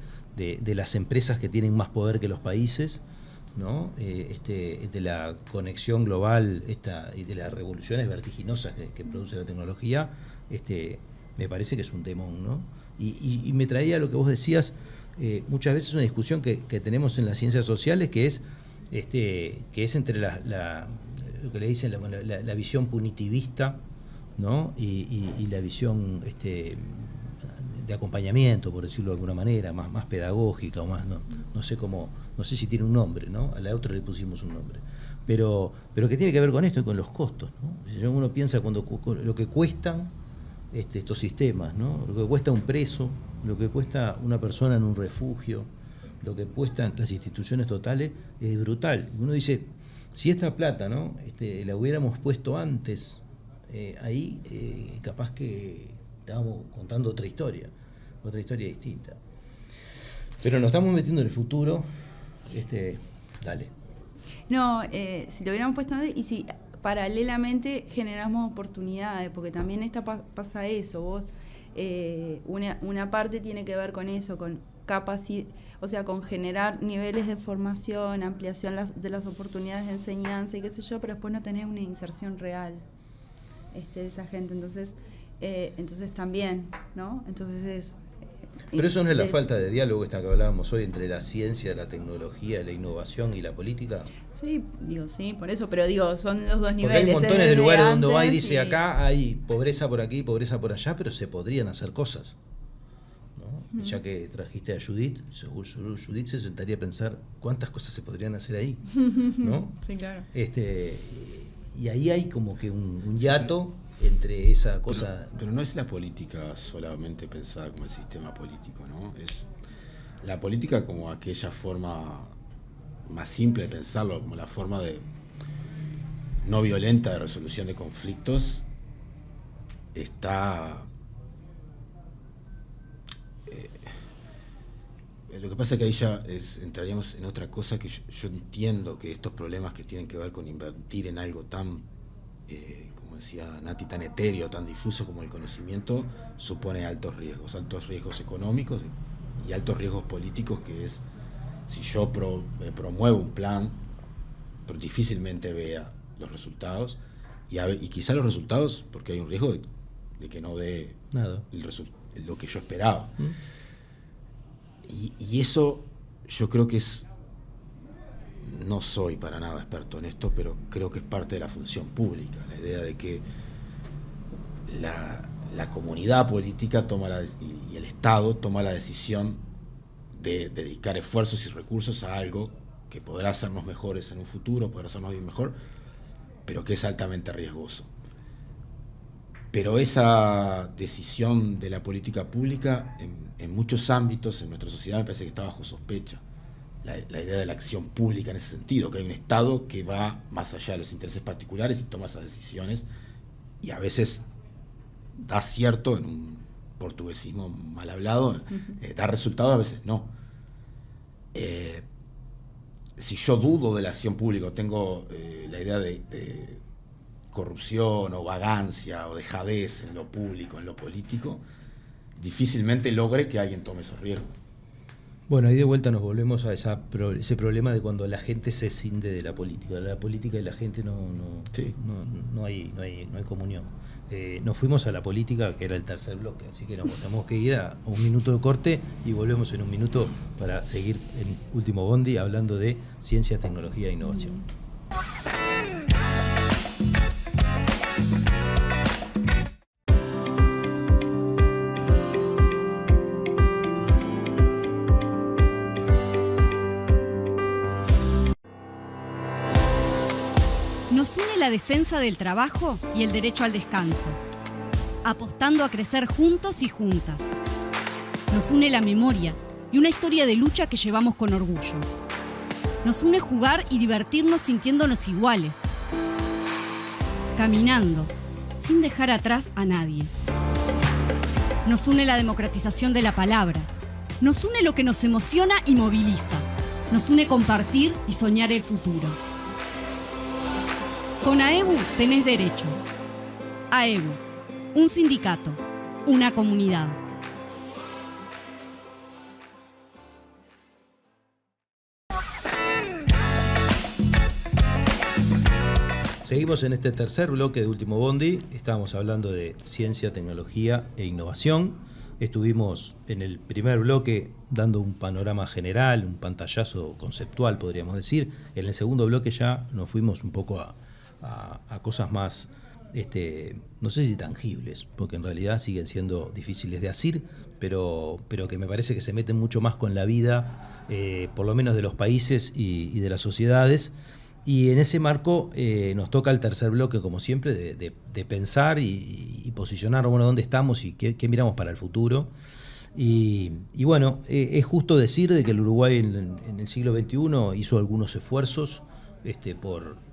las empresas que tienen más poder que los países, ¿no?, de la conexión global y de las revoluciones vertiginosas que produce la tecnología, me parece que es un temón, ¿no? Y me traía lo que vos decías, muchas veces una discusión que tenemos en las ciencias sociales, que es entre lo que le dicen la visión punitivista, ¿no?, y la visión de acompañamiento, por decirlo de alguna manera, más pedagógica, o más, no sé si tiene un nombre, ¿no? A la otra le pusimos un nombre, pero que tiene que ver con esto y con los costos, ¿no? Si uno piensa con lo que cuestan estos sistemas, ¿no? Lo que cuesta un preso, lo que cuesta una persona en un refugio, lo que cuestan las instituciones totales, es brutal. Uno dice, si esta plata, ¿no? La hubiéramos puesto antes, ahí capaz que estábamos contando otra historia distinta. Pero nos estamos metiendo en el futuro. Dale. No, si lo hubiéramos puesto antes y si paralelamente generamos oportunidades, porque también pasa eso. Vos, una parte tiene que ver con eso, con o sea, con generar niveles de formación, ampliación de las oportunidades de enseñanza y qué sé yo, pero después no tenés una inserción real de esa gente. Entonces también, ¿no? Entonces pero eso no es la falta de diálogo esta que hablábamos hoy entre la ciencia, la tecnología, la innovación y la política. Sí, por eso, pero son los dos niveles. Porque hay montones de lugares donde va y dice acá hay pobreza por aquí, pobreza por allá, pero se podrían hacer cosas, ¿no? Ya que trajiste a Judith, seguro Judith se sentaría a pensar cuántas cosas se podrían hacer ahí, ¿no? Sí, claro. Y ahí hay como que un hiato entre esa cosa. Pero no es la política solamente pensada como el sistema político, ¿no? Es la política como aquella forma más simple de pensarlo, como la forma no violenta de resolución de conflictos. Lo que pasa es que ahí ya entraríamos en otra cosa que yo entiendo que estos problemas que tienen que ver con invertir en algo tan como decía Nati, tan etéreo, tan difuso como el conocimiento, supone altos riesgos económicos y altos riesgos políticos, que es, si yo promuevo un plan, pero difícilmente vea los resultados, y quizá los resultados, porque hay un riesgo de que no dé nada, lo que yo esperaba. Y eso yo creo que es, no soy para nada experto en esto, pero creo que es parte de la función pública, la idea de que la comunidad política y el Estado toma la decisión de dedicar esfuerzos y recursos a algo que podrá hacernos mejores en un futuro, podrá hacernos bien mejor, pero que es altamente riesgoso. Pero esa decisión de la política pública en muchos ámbitos en nuestra sociedad me parece que está bajo sospecha. La idea de la acción pública en ese sentido, que hay un Estado que va más allá de los intereses particulares y toma esas decisiones, y a veces da acierto, en un portuguesismo mal hablado, da resultado, a veces no. Si yo dudo de la acción pública o tengo la idea de corrupción o vagancia o dejadez en lo público, en lo político, difícilmente logre que alguien tome esos riesgos. Bueno, ahí de vuelta nos volvemos a ese problema de cuando la gente se escinde de la política. La política y la gente no hay comunión. Nos fuimos a la política, que era el tercer bloque, así que nos tenemos que ir a un minuto de corte y volvemos en un minuto para seguir en Último Bondi hablando de ciencia, tecnología e innovación. Nos une la defensa del trabajo y el derecho al descanso, apostando a crecer juntos y juntas. Nos une la memoria y una historia de lucha que llevamos con orgullo. Nos une jugar y divertirnos sintiéndonos iguales, caminando, sin dejar atrás a nadie. Nos une la democratización de la palabra. Nos une lo que nos emociona y moviliza. Nos une compartir y soñar el futuro. Con AEBU tenés derechos. AEBU, un sindicato, una comunidad. Seguimos en este tercer bloque de Último Bondi. Estábamos hablando de ciencia, tecnología e innovación. Estuvimos en el primer bloque dando un panorama general, un pantallazo conceptual, podríamos decir. En el segundo bloque ya nos fuimos un poco a cosas más, no sé si tangibles, porque en realidad siguen siendo difíciles de asir, pero que me parece que se meten mucho más con la vida, por lo menos de los países y de las sociedades, Y en ese marco nos toca el tercer bloque, como siempre, de pensar y posicionar, bueno, dónde estamos y qué miramos para el futuro. Y bueno, es justo decir de que el Uruguay en el siglo XXI hizo algunos esfuerzos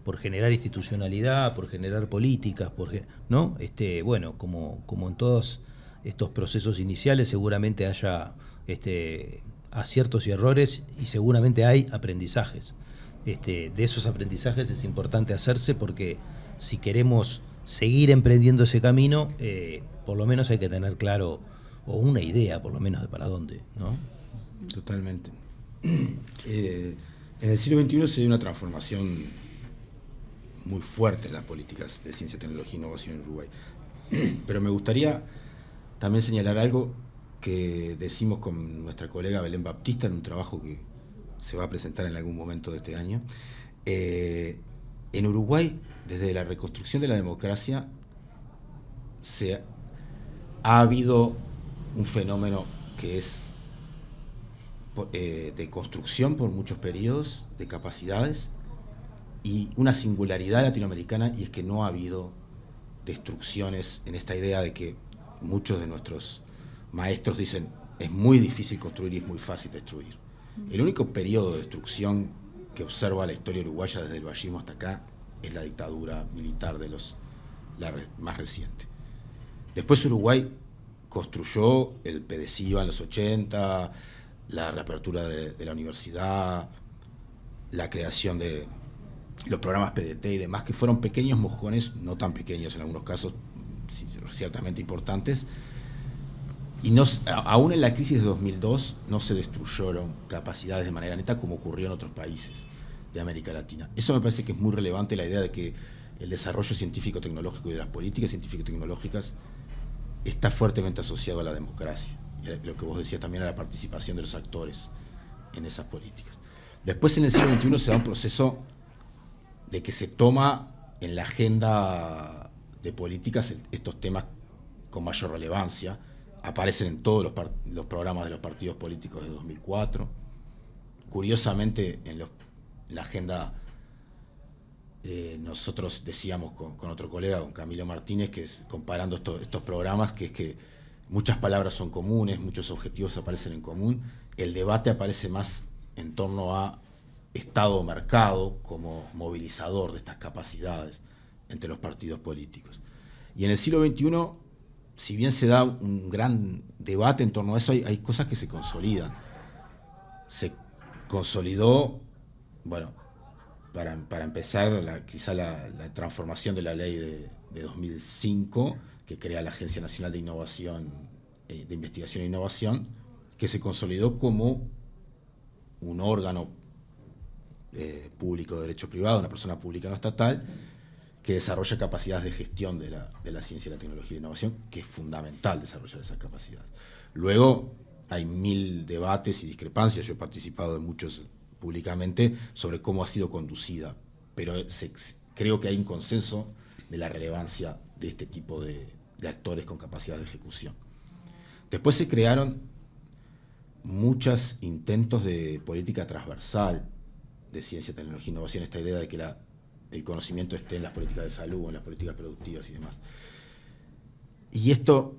por generar institucionalidad, por generar políticas, ¿no? Bueno, como en todos estos procesos iniciales, seguramente haya aciertos y errores, y seguramente hay aprendizajes. De esos aprendizajes es importante hacerse, porque si queremos seguir emprendiendo ese camino, por lo menos hay que tener claro, o una idea por lo menos, de para dónde, ¿no? Totalmente. En el siglo XXI se dio una transformación muy fuerte en las políticas de ciencia, tecnología e innovación en Uruguay. Pero me gustaría también señalar algo que decimos con nuestra colega Belén Baptista en un trabajo que se va a presentar en algún momento de este año. En Uruguay, desde la reconstrucción de la democracia, ha habido un fenómeno que es de construcción por muchos periodos, de capacidades, y una singularidad latinoamericana, y es que no ha habido destrucciones, en esta idea de que muchos de nuestros maestros dicen es muy difícil construir y es muy fácil destruir. El único periodo de destrucción que observa la historia uruguaya desde el vallismo hasta acá es la dictadura militar de la más reciente. Después Uruguay construyó el PDCIVA en los 80, la reapertura de la universidad, la creación de los programas PDT y demás, que fueron pequeños mojones, no tan pequeños en algunos casos, ciertamente importantes. Y aún en la crisis de 2002 no se destruyeron capacidades de manera neta como ocurrió en otros países de América Latina. Eso me parece que es muy relevante, la idea de que el desarrollo científico-tecnológico y de las políticas científico-tecnológicas está fuertemente asociado a la democracia, y a lo que vos decías también, a la participación de los actores en esas políticas. Después, en el siglo XXI, se da un proceso de que se toma en la agenda de políticas estos temas con mayor relevancia, aparecen en todos los programas de los partidos políticos de 2004. Curiosamente, en la agenda, nosotros decíamos con otro colega, con Camilo Martínez, que es, comparando estos programas, que es que muchas palabras son comunes, muchos objetivos aparecen en común, el debate aparece más en torno a Estado o mercado como movilizador de estas capacidades entre los partidos políticos. Y en el siglo XXI, si bien se da un gran debate en torno a eso, hay cosas que se consolidan. Se consolidó, bueno, para empezar, quizá la transformación de la ley de 2005, que crea la Agencia Nacional de Innovación, de Investigación e Innovación, que se consolidó como un órgano público de derecho privado, una persona pública no estatal, que desarrolla capacidades de gestión de la ciencia, la tecnología y la innovación, que es fundamental desarrollar esas capacidades. Luego hay 1000 debates y discrepancias, yo he participado de muchos públicamente, sobre cómo ha sido conducida, pero creo que hay un consenso de la relevancia de este tipo de actores con capacidad de ejecución. Después se crearon muchos intentos de política transversal de ciencia, tecnología e innovación, esta idea de que el conocimiento esté en las políticas de salud, en las políticas productivas y demás. Y esto,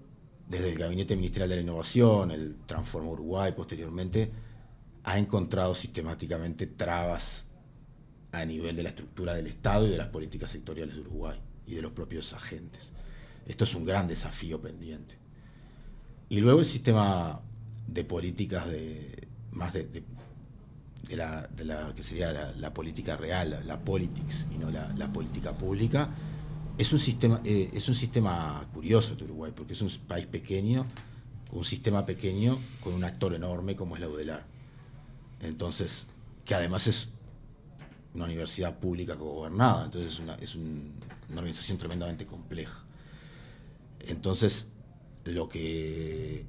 desde el Gabinete Ministerial de la Innovación, el Transforma Uruguay posteriormente, ha encontrado sistemáticamente trabas a nivel de la estructura del Estado y de las políticas sectoriales de Uruguay y de los propios agentes. Esto es un gran desafío pendiente. Y luego el sistema de políticas más de la que sería la política real, la politics, y no la política pública, es un sistema curioso de Uruguay, porque es un país pequeño, con un sistema pequeño, con un actor enorme como es la UDELAR. Entonces, que además es una universidad pública cogobernada, entonces es una organización tremendamente compleja. Entonces, lo que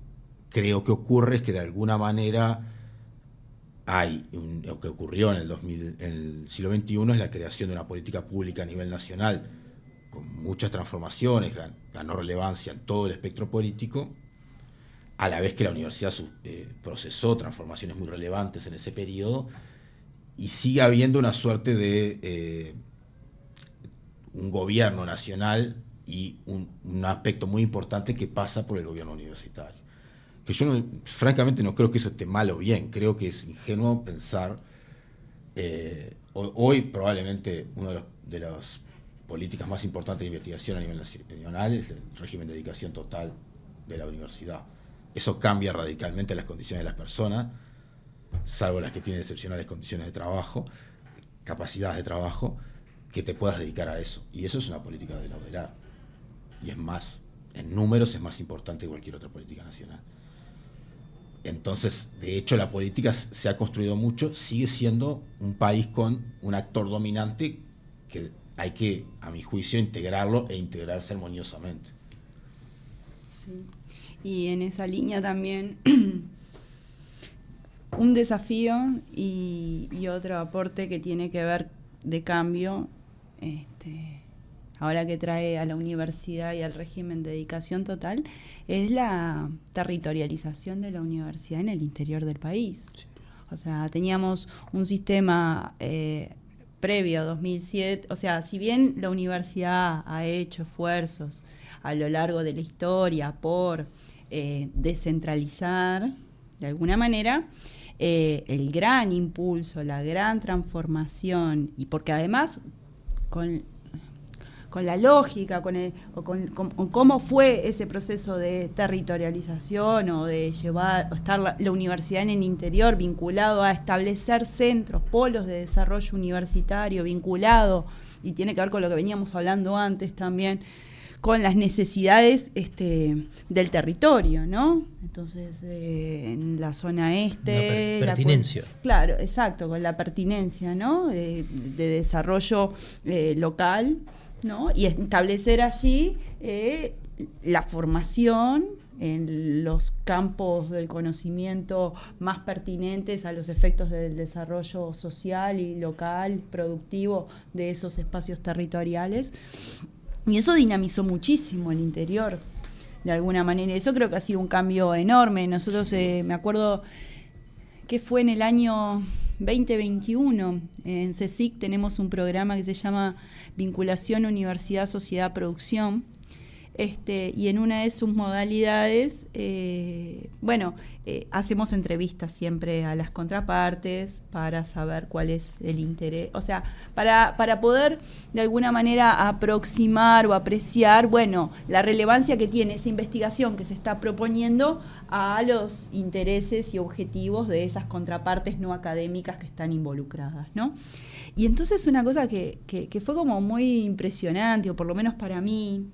creo que ocurre es que de alguna manera lo que ocurrió en el siglo XXI es la creación de una política pública a nivel nacional con muchas transformaciones, ganó relevancia en todo el espectro político, a la vez que la universidad procesó transformaciones muy relevantes en ese periodo, sigue habiendo una suerte de un gobierno nacional y un aspecto muy importante que pasa por el gobierno universitario. Que yo francamente no creo que eso esté mal o bien, creo que es ingenuo pensar, hoy probablemente una de las políticas más importantes de investigación a nivel nacional es el régimen de dedicación total de la universidad. Eso cambia radicalmente las condiciones de las personas, salvo las que tienen excepcionales condiciones de trabajo, capacidades de trabajo, que te puedas dedicar a eso. Y eso es una política de laurelar. Y es más, en números es más importante que cualquier otra política nacional. Entonces, de hecho, la política se ha construido mucho, sigue siendo un país con un actor dominante que hay que, a mi juicio, integrarlo e integrarse armoniosamente. Sí. Y en esa línea también un desafío y otro aporte que tiene que ver de cambio, ahora que trae a la universidad y al régimen de dedicación total, es la territorialización de la universidad en el interior del país. O sea, teníamos un sistema previo a 2007, o sea, si bien la universidad ha hecho esfuerzos a lo largo de la historia por descentralizar, de alguna manera, el gran impulso, la gran transformación, y porque además con la lógica, con cómo fue ese proceso de territorialización o de estar la universidad en el interior, vinculado a establecer centros, polos de desarrollo universitario, vinculado, y tiene que ver con lo que veníamos hablando antes también, con las necesidades del territorio, ¿no? Entonces, en la zona este... pertinencia. Claro, exacto, con la pertinencia, ¿no? De desarrollo local, ¿no? Y establecer allí la formación en los campos del conocimiento más pertinentes a los efectos del desarrollo social y local, productivo de esos espacios territoriales. Y eso dinamizó muchísimo el interior, de alguna manera. Eso creo que ha sido un cambio enorme. Nosotros, me acuerdo que fue en el año 2021, en CSIC tenemos un programa que se llama Vinculación Universidad, Sociedad, Producción, y en una de sus modalidades, hacemos entrevistas siempre a las contrapartes para saber cuál es el interés, o sea, para poder de alguna manera aproximar o apreciar, la relevancia que tiene esa investigación que se está proponiendo a los intereses y objetivos de esas contrapartes no académicas que están involucradas, ¿no? Y entonces una cosa que fue como muy impresionante, o por lo menos para mí,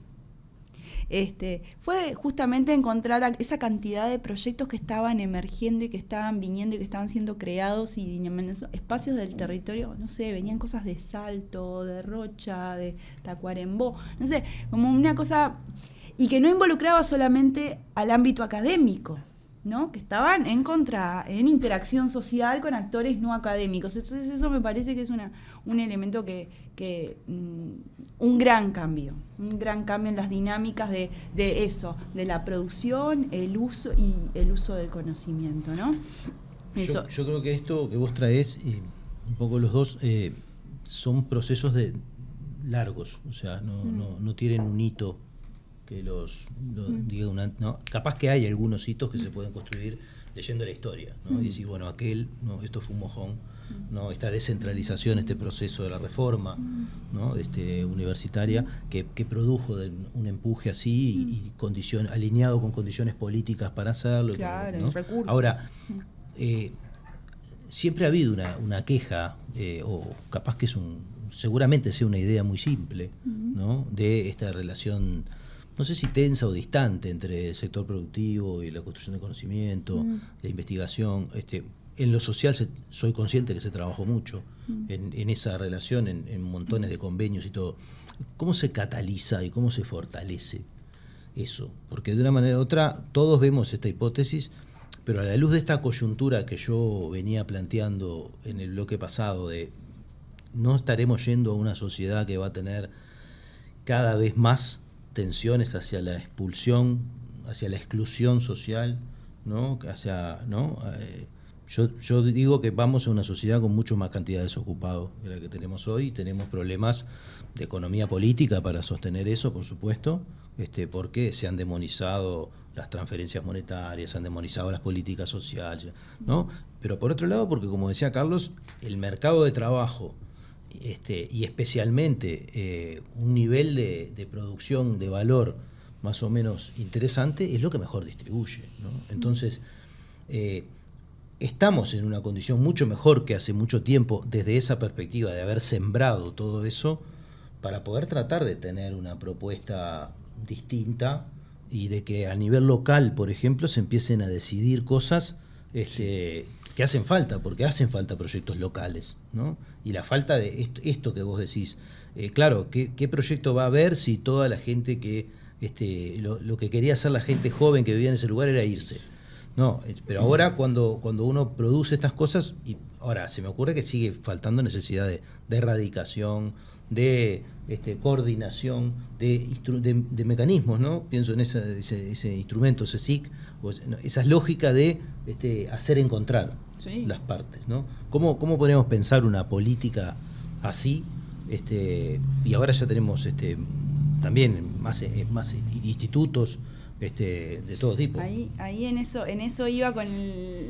fue justamente encontrar esa cantidad de proyectos que estaban emergiendo y que estaban viniendo y que estaban siendo creados, y en espacios del territorio, no sé, venían cosas de Salto, de Rocha, de Tacuarembó, no sé, como una cosa, y que no involucraba solamente al ámbito académico, ¿no? Que estaban en interacción social con actores no académicos. Entonces eso me parece que es un elemento un gran cambio en las dinámicas de eso, de la producción, el uso del conocimiento, ¿no? Eso. Yo creo que esto que vos traés, un poco los dos, son procesos largos, o sea, no tienen un hito que diga no, capaz que hay algunos hitos que se pueden construir leyendo la historia, ¿no? Y decir, esto fue un mojón, ¿no? Esta descentralización, este proceso de la reforma, ¿no? Universitaria que produjo un empuje así y alineado con condiciones políticas para hacerlo, claro, ¿no? Recursos. Ahora, siempre ha habido una queja, o capaz que seguramente sea una idea muy simple, ¿no? De esta relación, no sé si tensa o distante, entre el sector productivo y la construcción de conocimiento, la investigación. En lo social soy consciente que se trabajó mucho en esa relación, en montones de convenios y todo. ¿Cómo se cataliza y cómo se fortalece eso? Porque de una manera u otra todos vemos esta hipótesis, pero a la luz de esta coyuntura que yo venía planteando en el bloque pasado, de no estaremos yendo a una sociedad que va a tener cada vez más tensiones hacia la expulsión, hacia la exclusión social, ¿no? Yo digo que vamos a una sociedad con mucho más cantidad de desocupados de la que tenemos hoy. Tenemos problemas de economía política para sostener eso, por supuesto, porque se han demonizado las transferencias monetarias, se han demonizado las políticas sociales, ¿no? Pero por otro lado, porque como decía Carlos, el mercado de trabajo y especialmente un nivel de producción de valor más o menos interesante es lo que mejor distribuye, ¿no? Entonces, estamos en una condición mucho mejor que hace mucho tiempo desde esa perspectiva de haber sembrado todo eso para poder tratar de tener una propuesta distinta y de que a nivel local, por ejemplo, se empiecen a decidir cosas que hacen falta, porque hacen falta proyectos locales, ¿no? Y la falta de esto que vos decís, claro, ¿qué proyecto va a haber si toda la gente que, lo que quería hacer la gente joven que vivía en ese lugar era irse? No, pero ahora cuando uno produce estas cosas, y ahora se me ocurre que sigue faltando necesidad de erradicación, de coordinación, de mecanismos, ¿no? Pienso en ese instrumento, CSIC, esa lógica de hacer encontrar las partes, ¿no? ¿Cómo podríamos pensar una política así? Y ahora ya tenemos también más institutos de todo tipo. Ahí en eso iba con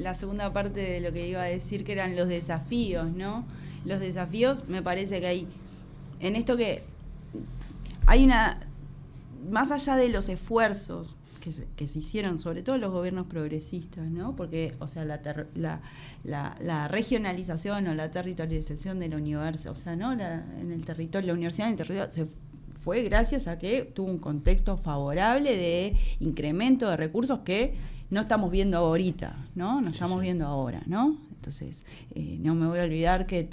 la segunda parte de lo que iba a decir, que eran los desafíos, ¿no? Los desafíos, me parece que hay en esto que hay más allá de los esfuerzos que se hicieron, sobre todo los gobiernos progresistas, ¿no? Porque, o sea, la regionalización o la territorialización del universo, o sea, ¿no? En el territorio, la universidad en el territorio fue gracias a que tuvo un contexto favorable de incremento de recursos que no estamos viendo ahorita, ¿no? No estamos viendo ahora, ¿no? Entonces, no me voy a olvidar que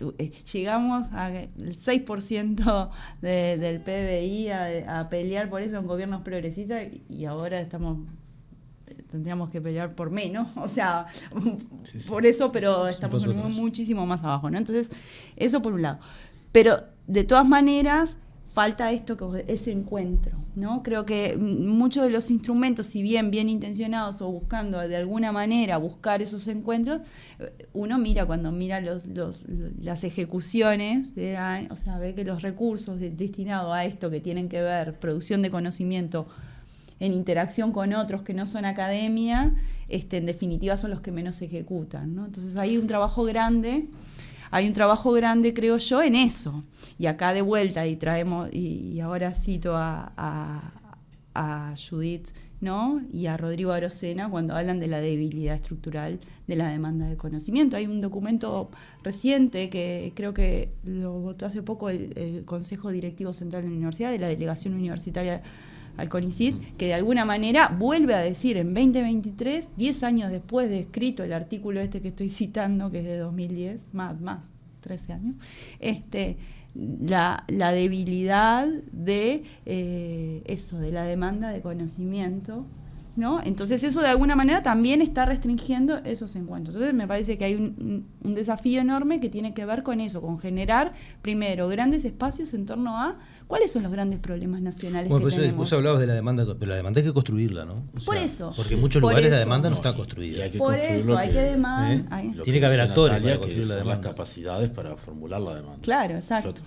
llegamos al 6% del PBI a pelear por eso en gobiernos progresistas y ahora tendríamos que pelear por menos, o sea, por eso, pero estamos muchísimo más abajo, ¿no? Entonces, eso por un lado. Pero, de todas maneras, falta ese encuentro, ¿no? Creo que muchos de los instrumentos, si bien intencionados o buscando de alguna manera buscar esos encuentros, uno cuando mira las ejecuciones, o sea, ve que los recursos destinados a esto que tienen que ver, producción de conocimiento en interacción con otros que no son academia, en definitiva son los que menos se ejecutan, ¿no? Entonces hay un trabajo grande, creo yo, en eso. Y acá de vuelta, y ahora cito a Judith, ¿no? Y a Rodrigo Arocena cuando hablan de la debilidad estructural de la demanda de conocimiento. Hay un documento reciente que creo que lo votó hace poco el Consejo Directivo Central de la Universidad, de la Delegación Universitaria al CONICYT, que de alguna manera vuelve a decir en 2023, 10 años después de escrito el artículo que estoy citando, que es de 2010, más 13 años, la debilidad de de la demanda de conocimiento, ¿no? Entonces eso de alguna manera también está restringiendo esos encuentros. Entonces me parece que hay un desafío enorme que tiene que ver con eso, con generar primero grandes espacios en torno a cuáles son los grandes problemas nacionales que tenemos. Vos hablabas de la demanda, pero la demanda hay que construirla, ¿no? Por eso. Porque en muchos lugares la demanda no está construida. Por eso hay que demandar. Tiene que haber actores para construir la demanda. Las capacidades para formular la demanda. Claro, exacto.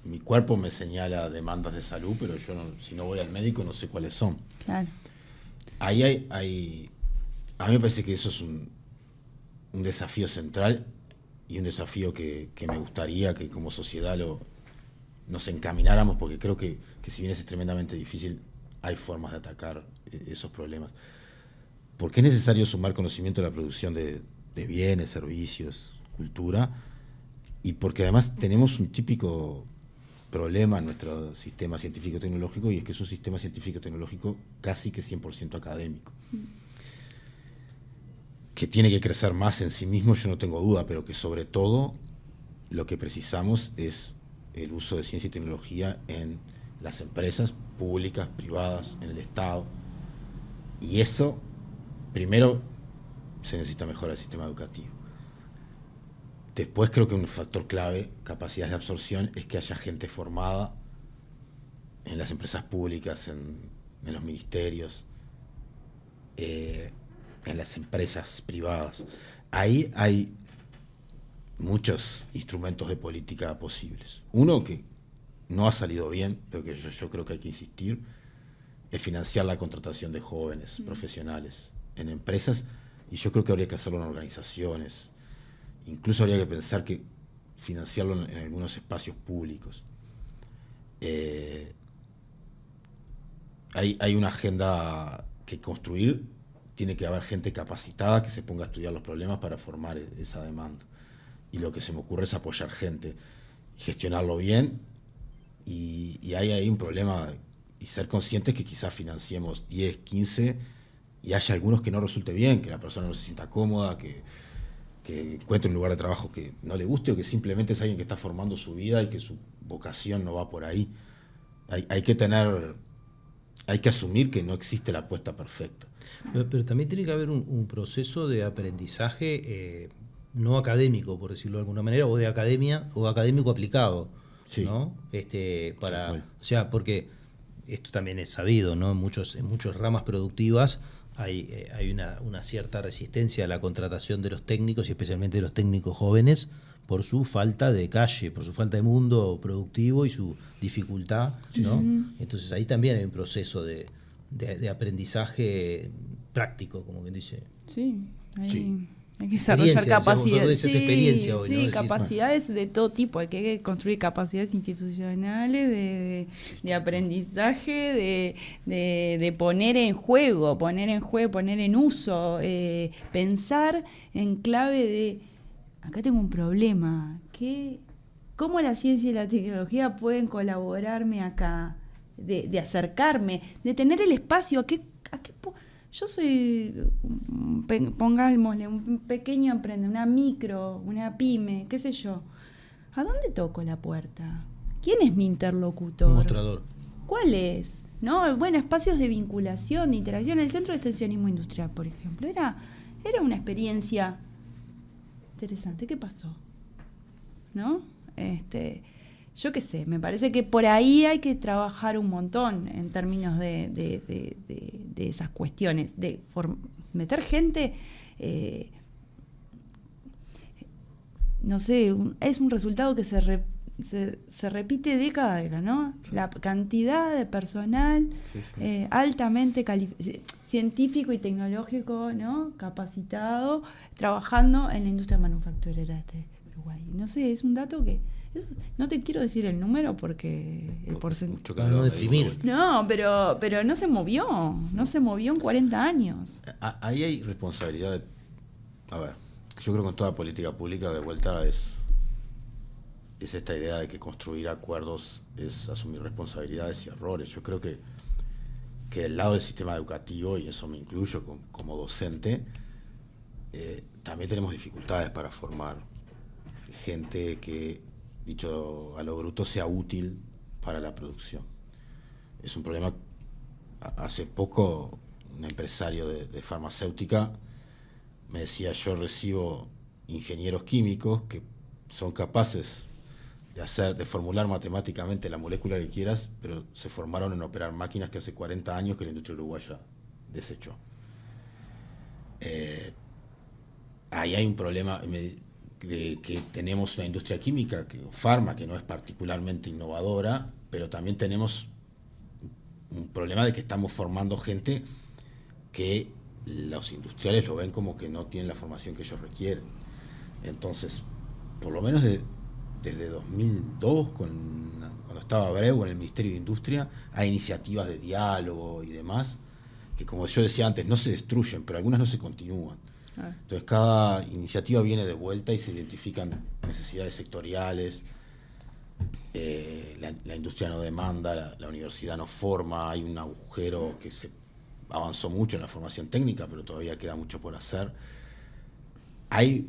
Mi cuerpo me señala demandas de salud, pero yo si no voy al médico no sé cuáles son. Claro. Ahí a mí me parece que eso es un desafío central y un desafío que me gustaría que como sociedad nos encamináramos, porque creo que si bien es tremendamente difícil, hay formas de atacar esos problemas. Porque es necesario sumar conocimiento a la producción de bienes, servicios, cultura, y porque además tenemos un típico problema en nuestro sistema científico-tecnológico, y es que es un sistema científico-tecnológico casi que 100% académico. Que tiene que crecer más en sí mismo, yo no tengo duda, pero que sobre todo lo que precisamos es el uso de ciencia y tecnología en las empresas públicas, privadas, en el Estado. Y eso, primero, se necesita mejorar el sistema educativo. Después creo que un factor clave, capacidad de absorción, es que haya gente formada en las empresas públicas, en los ministerios, en las empresas privadas. ahí hay muchos instrumentos de política posibles. Uno que no ha salido bien, pero que yo creo que hay que insistir, es financiar la contratación de jóvenes profesionales en empresas, y yo creo que habría que hacerlo en organizaciones. Incluso habría que pensar que financiarlo en algunos espacios públicos. Hay una agenda que construir, tiene que haber gente capacitada que se ponga a estudiar los problemas para formar esa demanda. Y lo que se me ocurre es apoyar gente, gestionarlo bien, y hay ahí un problema, y ser conscientes que quizás financiemos 10, 15, y haya algunos que no resulte bien, que la persona no se sienta cómoda, que encuentre un lugar de trabajo que no le guste, o que simplemente es alguien que está formando su vida y que su vocación no va por ahí. Hay que asumir que no existe la apuesta perfecta. Pero también tiene que haber un proceso de aprendizaje no académico, por decirlo de alguna manera, o de academia, o académico aplicado, sí, ¿no? O sea, porque esto también es sabido, ¿no? En muchas ramas productivas hay una cierta resistencia a la contratación de los técnicos, y especialmente de los técnicos jóvenes, por su falta de calle, por su falta de mundo productivo y su dificultad, ¿no? Sí. Entonces ahí también hay un proceso de aprendizaje práctico, como quien dice. Sí, sí. Hay que desarrollar capacidades. Sí, capacidades de todo tipo. Hay que construir capacidades institucionales de aprendizaje, de poner en juego, poner en uso, pensar en clave de acá tengo un problema. ¿Cómo la ciencia y la tecnología pueden colaborarme acá? De acercarme, de tener el espacio. Yo soy, pongámosle, un pequeño emprendedor, una micro, una pyme, qué sé yo. ¿A dónde toco la puerta? ¿Quién es mi interlocutor? Mostrador. ¿Cuál es? ¿No? Bueno, espacios de vinculación, de interacción. El Centro de Extensionismo Industrial, por ejemplo, era una experiencia interesante. ¿Qué pasó? ¿No? Yo qué sé, me parece que por ahí hay que trabajar un montón en términos de esas cuestiones, de meter gente, no sé, es un resultado que se repite década a década, ¿no? La cantidad de personal altamente científico y tecnológico, ¿no? Capacitado, trabajando en la industria manufacturera de Uruguay. No sé, es un dato que... No te quiero decir el número porque el porcentaje... No deprimir. No, pero no se movió en 40 años. Ahí hay responsabilidad. A ver, yo creo que en toda política pública de vuelta es esta idea de que construir acuerdos es asumir responsabilidades y errores. Yo creo que del lado del sistema educativo, y eso me incluyo como docente, también tenemos dificultades para formar gente que, dicho a lo bruto, sea útil para la producción. Es un problema. Hace poco un empresario de farmacéutica me decía: yo recibo ingenieros químicos que son capaces de formular matemáticamente la molécula que quieras, pero se formaron en operar máquinas que hace 40 años que la industria uruguaya desechó. Ahí hay un problema de que tenemos una industria química, farma, que no es particularmente innovadora, pero también tenemos un problema de que estamos formando gente que los industriales lo ven como que no tienen la formación que ellos requieren. Entonces, por lo menos desde 2002, cuando estaba Abreu en el Ministerio de Industria, hay iniciativas de diálogo y demás, que, como yo decía antes, no se destruyen, pero algunas no se continúan. Entonces cada iniciativa viene de vuelta y se identifican necesidades sectoriales. La industria no demanda, la universidad no forma, hay un agujero que se avanzó mucho en la formación técnica, pero todavía queda mucho por hacer. Hay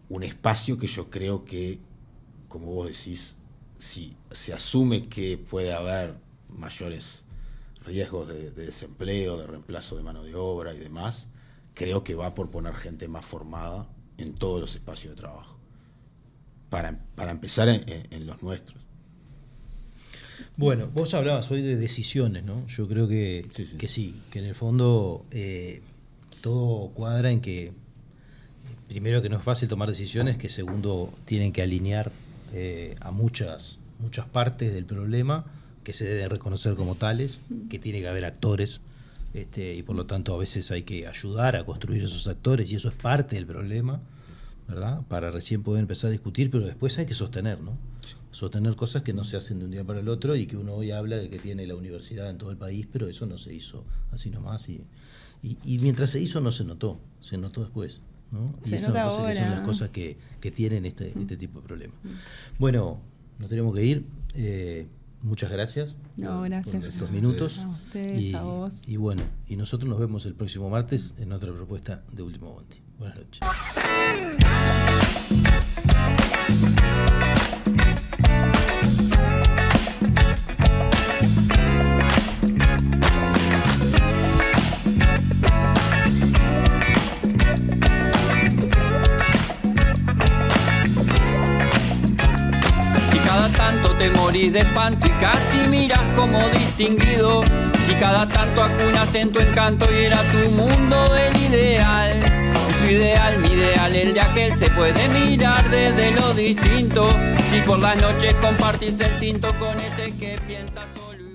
un espacio que yo creo que, como vos decís, si se asume que puede haber mayores riesgos de desempleo, de reemplazo de mano de obra y demás, creo que va por poner gente más formada en todos los espacios de trabajo. Para empezar en los nuestros. Bueno, vos hablabas hoy de decisiones, ¿no? Yo creo que sí, que en el fondo todo cuadra en que primero que no es fácil tomar decisiones, que segundo tienen que alinear a muchas partes del problema, que se deben reconocer como tales, que tiene que haber actores, y por lo tanto a veces hay que ayudar a construir esos actores, y eso es parte del problema, ¿verdad? Para recién poder empezar a discutir, pero después hay que sostener, ¿no? Sostener cosas que no se hacen de un día para el otro, y que uno hoy habla de que tiene la universidad en todo el país, pero eso no se hizo así nomás, y mientras se hizo no se notó después, ¿no? Y eso me parece que son las cosas que tienen este tipo de problemas. Bueno, nos tenemos que ir. Muchas gracias, gracias por estos minutos. A ustedes, a vos. Y bueno, y nosotros nos vemos el próximo martes en otra propuesta de Último Bondi. Buenas noches. Te morís de espanto y casi miras como distinguido. Si cada tanto acunas en tu encanto y era tu mundo el ideal. Y su ideal, mi ideal, el de aquel, se puede mirar desde lo distinto. Si por las noches compartís el tinto con ese que piensa solo.